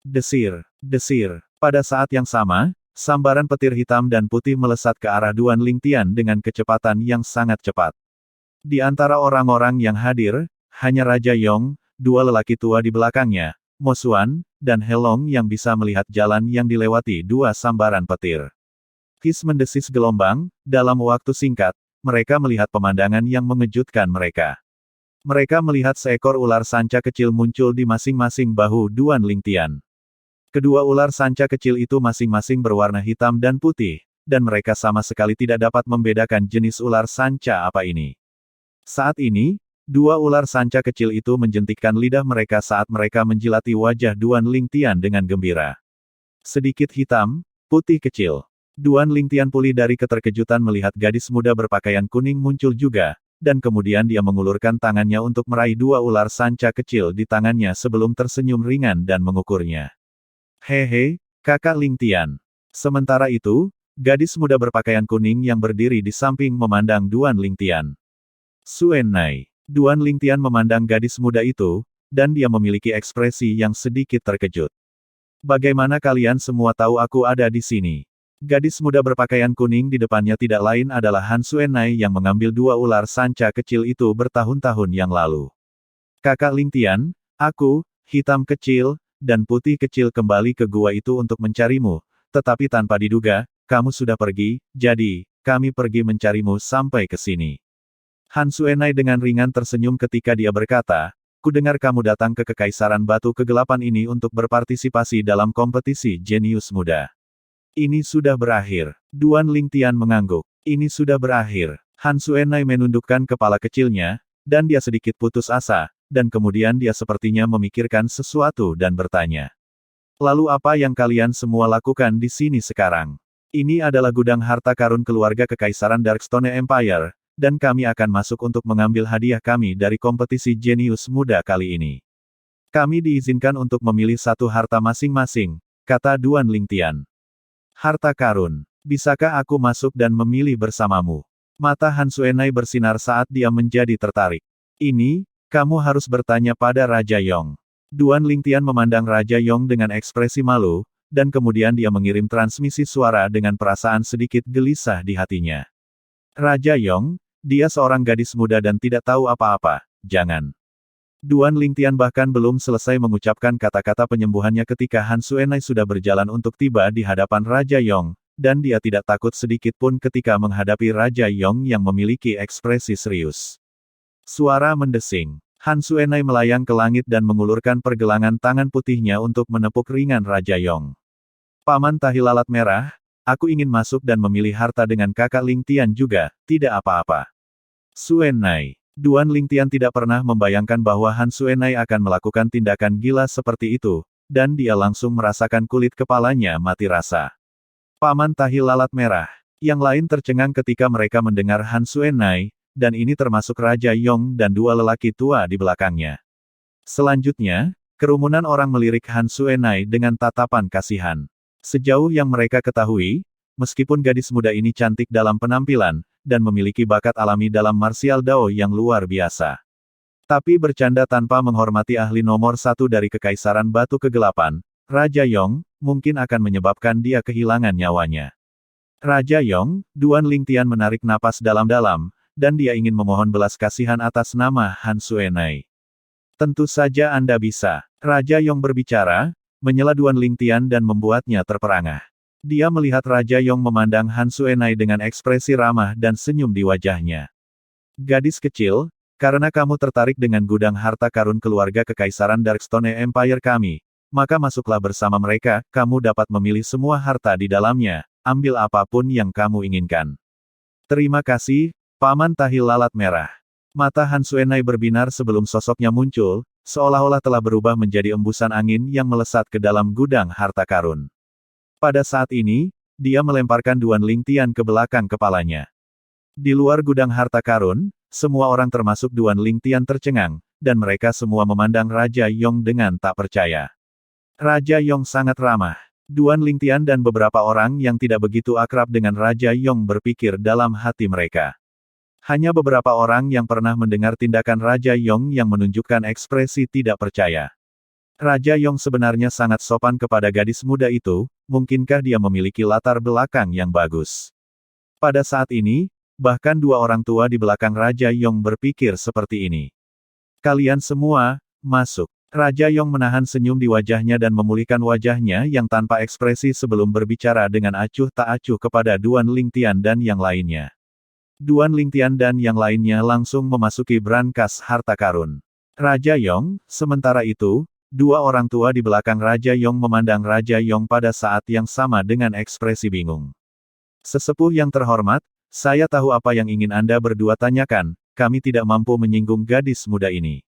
Desir, desir. Pada saat yang sama, sambaran petir hitam dan putih melesat ke arah Duan Lingtian dengan kecepatan yang sangat cepat. Di antara orang-orang yang hadir, hanya Raja Yong, dua lelaki tua di belakangnya, Mo Xuan, dan Helong yang bisa melihat jalan yang dilewati dua sambaran petir. His mendesis gelombang, dalam waktu singkat, mereka melihat pemandangan yang mengejutkan mereka. Mereka melihat seekor ular sanca kecil muncul di masing-masing bahu Duan Lingtian. Kedua ular sanca kecil itu masing-masing berwarna hitam dan putih, dan mereka sama sekali tidak dapat membedakan jenis ular sanca apa ini. Saat ini, dua ular sanca kecil itu menjentikkan lidah mereka saat mereka menjilati wajah Duan Lingtian dengan gembira. Sedikit hitam, putih kecil. Duan Lingtian pulih dari keterkejutan melihat gadis muda berpakaian kuning muncul juga, dan kemudian dia mengulurkan tangannya untuk meraih dua ular sanca kecil di tangannya sebelum tersenyum ringan dan mengukurnya. Hehe, kakak Lingtian. Sementara itu, gadis muda berpakaian kuning yang berdiri di samping memandang Duan Lingtian. Suennai. Duan Lingtian memandang gadis muda itu, dan dia memiliki ekspresi yang sedikit terkejut. Bagaimana kalian semua tahu aku ada di sini? Gadis muda berpakaian kuning di depannya tidak lain adalah Han Suennai yang mengambil dua ular sanca kecil itu bertahun-tahun yang lalu. Kakak Lingtian, aku, hitam kecil, dan putih kecil kembali ke gua itu untuk mencarimu, tetapi tanpa diduga, kamu sudah pergi, jadi, kami pergi mencarimu sampai ke sini. Han Suennai dengan ringan tersenyum ketika dia berkata, "Kudengar kamu datang ke Kekaisaran Batu Kegelapan ini untuk berpartisipasi dalam kompetisi jenius muda. Ini sudah berakhir." Duan Lingtian mengangguk. Ini sudah berakhir. Han Suennai menundukkan kepala kecilnya, dan dia sedikit putus asa, dan kemudian dia sepertinya memikirkan sesuatu dan bertanya. Lalu apa yang kalian semua lakukan di sini sekarang? Ini adalah gudang harta karun keluarga Kekaisaran Darkstone Empire, dan kami akan masuk untuk mengambil hadiah kami dari kompetisi jenius muda kali ini. Kami diizinkan untuk memilih satu harta masing-masing, kata Duan Lingtian. Harta karun. Bisakah aku masuk dan memilih bersamamu? Mata Han Suennai bersinar saat dia menjadi tertarik. Ini, kamu harus bertanya pada Raja Yong. Duan Lingtian memandang Raja Yong dengan ekspresi malu, dan kemudian dia mengirim transmisi suara dengan perasaan sedikit gelisah di hatinya. Raja Yong, dia seorang gadis muda dan tidak tahu apa-apa, jangan. Duan Lingtian bahkan belum selesai mengucapkan kata-kata penyembuhannya ketika Han Suenai sudah berjalan untuk tiba di hadapan Raja Yong, dan dia tidak takut sedikit pun ketika menghadapi Raja Yong yang memiliki ekspresi serius. Suara mendesing. Han Suenai melayang ke langit dan mengulurkan pergelangan tangan putihnya untuk menepuk ringan Raja Yong. Paman tahi lalat merah, aku ingin masuk dan memilih harta dengan kakak Lingtian juga, tidak apa-apa. Suenai. Duan Lingtian tidak pernah membayangkan bahwa Han Suenai akan melakukan tindakan gila seperti itu, dan dia langsung merasakan kulit kepalanya mati rasa. Paman tahi lalat merah. Yang lain tercengang ketika mereka mendengar Han Suenai, dan ini termasuk Raja Yong dan dua lelaki tua di belakangnya. Selanjutnya, kerumunan orang melirik Han Suenai dengan tatapan kasihan. Sejauh yang mereka ketahui, meskipun gadis muda ini cantik dalam penampilan, dan memiliki bakat alami dalam martial Dao yang luar biasa. Tapi bercanda tanpa menghormati ahli nomor satu dari Kekaisaran Batu Kegelapan, Raja Yong, mungkin akan menyebabkan dia kehilangan nyawanya. Raja Yong, Duan Lingtian menarik napas dalam-dalam, dan dia ingin memohon belas kasihan atas nama Han Suenai. Tentu saja Anda bisa. Raja Yong berbicara, menyela Duan Lingtian dan membuatnya terperangah. Dia melihat Raja Yong memandang Han Suenai dengan ekspresi ramah dan senyum di wajahnya. Gadis kecil, karena kamu tertarik dengan gudang harta karun keluarga Kekaisaran Darkstone Empire kami, maka masuklah bersama mereka, kamu dapat memilih semua harta di dalamnya, ambil apapun yang kamu inginkan. Terima kasih, Paman tahi lalat merah. Mata Han Suenai berbinar sebelum sosoknya muncul, seolah-olah telah berubah menjadi embusan angin yang melesat ke dalam gudang harta karun. Pada saat ini, dia melemparkan Duan Lingtian ke belakang kepalanya. Di luar gudang harta karun, semua orang termasuk Duan Lingtian tercengang, dan mereka semua memandang Raja Yong dengan tak percaya. Raja Yong sangat ramah. Duan Lingtian dan beberapa orang yang tidak begitu akrab dengan Raja Yong berpikir dalam hati mereka. Hanya beberapa orang yang pernah mendengar tindakan Raja Yong yang menunjukkan ekspresi tidak percaya. Raja Yong sebenarnya sangat sopan kepada gadis muda itu, mungkinkah dia memiliki latar belakang yang bagus? Pada saat ini, bahkan dua orang tua di belakang Raja Yong berpikir seperti ini. Kalian semua, masuk. Raja Yong menahan senyum di wajahnya dan memulihkan wajahnya yang tanpa ekspresi sebelum berbicara dengan acuh tak acuh kepada Duan Lingtian dan yang lainnya. Duan Lingtian dan yang lainnya langsung memasuki brankas harta karun. Raja Yong, sementara itu, dua orang tua di belakang Raja Yong memandang Raja Yong pada saat yang sama dengan ekspresi bingung. Sesepuh yang terhormat, saya tahu apa yang ingin Anda berdua tanyakan, kami tidak mampu menyinggung gadis muda ini.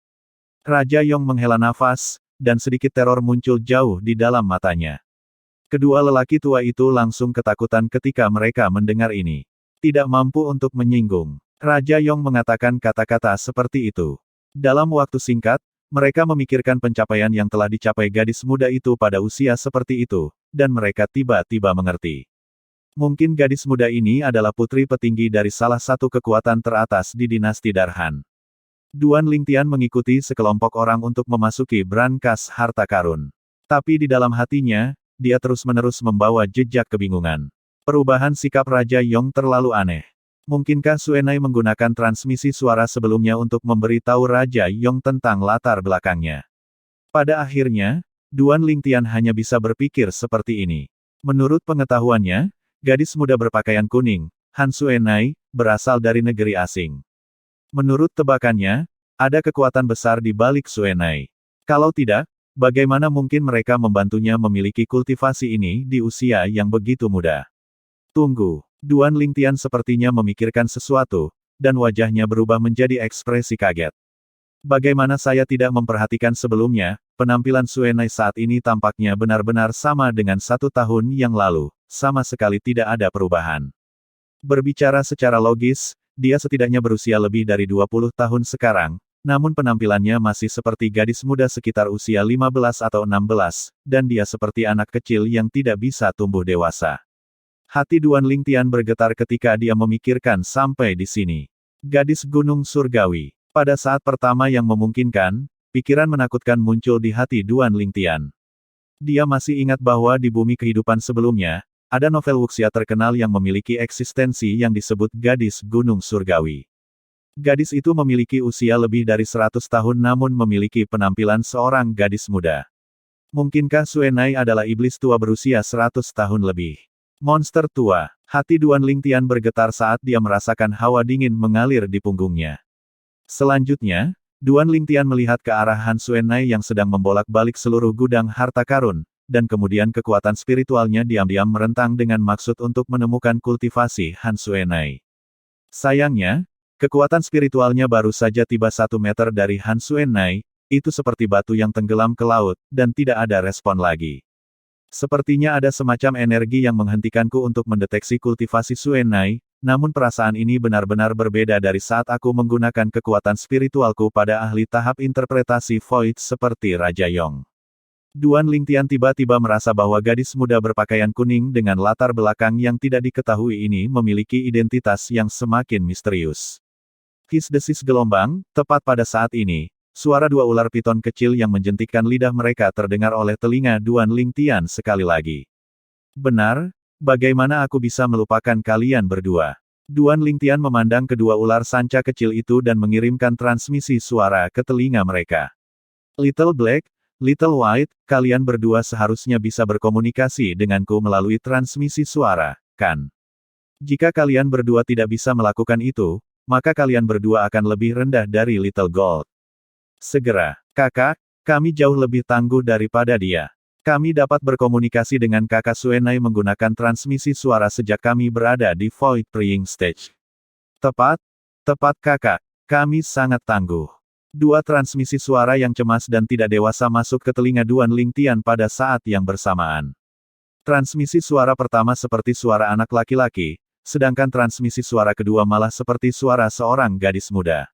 Raja Yong menghela nafas, dan sedikit teror muncul jauh di dalam matanya. Kedua lelaki tua itu langsung ketakutan ketika mereka mendengar ini. Tidak mampu untuk menyinggung. Raja Yong mengatakan kata-kata seperti itu. Dalam waktu singkat, mereka memikirkan pencapaian yang telah dicapai gadis muda itu pada usia seperti itu, dan mereka tiba-tiba mengerti. Mungkin gadis muda ini adalah putri petinggi dari salah satu kekuatan teratas di dinasti Darhan. Duan Lingtian mengikuti sekelompok orang untuk memasuki brankas harta karun. Tapi di dalam hatinya, dia terus-menerus membawa jejak kebingungan. Perubahan sikap Raja Yong terlalu aneh. Mungkinkah Suenai menggunakan transmisi suara sebelumnya untuk memberitahu Raja Yong tentang latar belakangnya? Pada akhirnya, Duan Lingtian hanya bisa berpikir seperti ini. Menurut pengetahuannya, gadis muda berpakaian kuning, Han Suenai, berasal dari negeri asing. Menurut tebakannya, ada kekuatan besar di balik Suenai. Kalau tidak, bagaimana mungkin mereka membantunya memiliki kultivasi ini di usia yang begitu muda? Tunggu. Duan Lingtian sepertinya memikirkan sesuatu, dan wajahnya berubah menjadi ekspresi kaget. Bagaimana saya tidak memperhatikan sebelumnya, penampilan Suenai saat ini tampaknya benar-benar sama dengan 1 tahun yang lalu, sama sekali tidak ada perubahan. Berbicara secara logis, dia setidaknya berusia lebih dari 20 tahun sekarang, namun penampilannya masih seperti gadis muda sekitar usia 15 atau 16, dan dia seperti anak kecil yang tidak bisa tumbuh dewasa. Hati Duan Lingtian bergetar ketika dia memikirkan sampai di sini. Gadis Gunung Surgawi. Pada saat pertama yang memungkinkan, pikiran menakutkan muncul di hati Duan Lingtian. Dia masih ingat bahwa di bumi kehidupan sebelumnya, ada novel wuxia terkenal yang memiliki eksistensi yang disebut Gadis Gunung Surgawi. Gadis itu memiliki usia lebih dari 100 tahun namun memiliki penampilan seorang gadis muda. Mungkinkah Suenai adalah iblis tua berusia 100 tahun lebih? Monster tua. Hati Duan Lingtian bergetar saat dia merasakan hawa dingin mengalir di punggungnya. Selanjutnya, Duan Lingtian melihat ke arah Han Suenai yang sedang membolak-balik seluruh gudang harta karun, dan kemudian kekuatan spiritualnya diam-diam merentang dengan maksud untuk menemukan kultivasi Han Suenai. Sayangnya, kekuatan spiritualnya baru saja tiba 1 meter dari Han Suenai, itu seperti batu yang tenggelam ke laut, dan tidak ada respon lagi. Sepertinya ada semacam energi yang menghentikanku untuk mendeteksi kultivasi Suenai, namun perasaan ini benar-benar berbeda dari saat aku menggunakan kekuatan spiritualku pada ahli tahap interpretasi Void seperti Raja Yong. Duan Lingtian tiba-tiba merasa bahwa gadis muda berpakaian kuning dengan latar belakang yang tidak diketahui ini memiliki identitas yang semakin misterius. His-desis gelombang, tepat pada saat ini, suara 2 ular piton kecil yang menjentikkan lidah mereka terdengar oleh telinga Duan Lingtian sekali lagi. Benar, bagaimana aku bisa melupakan kalian berdua? Duan Lingtian memandang kedua ular sanca kecil itu dan mengirimkan transmisi suara ke telinga mereka. Little Black, Little White, kalian berdua seharusnya bisa berkomunikasi denganku melalui transmisi suara, kan? Jika kalian berdua tidak bisa melakukan itu, maka kalian berdua akan lebih rendah dari Little Gold. Segera, kakak, kami jauh lebih tangguh daripada dia. Kami dapat berkomunikasi dengan kakak Suenai menggunakan transmisi suara sejak kami berada di Void Praying Stage. Tepat kakak, kami sangat tangguh. 2 transmisi suara yang cemas dan tidak dewasa masuk ke telinga Duan Lingtian pada saat yang bersamaan. Transmisi suara pertama seperti suara anak laki-laki, sedangkan transmisi suara kedua malah seperti suara seorang gadis muda.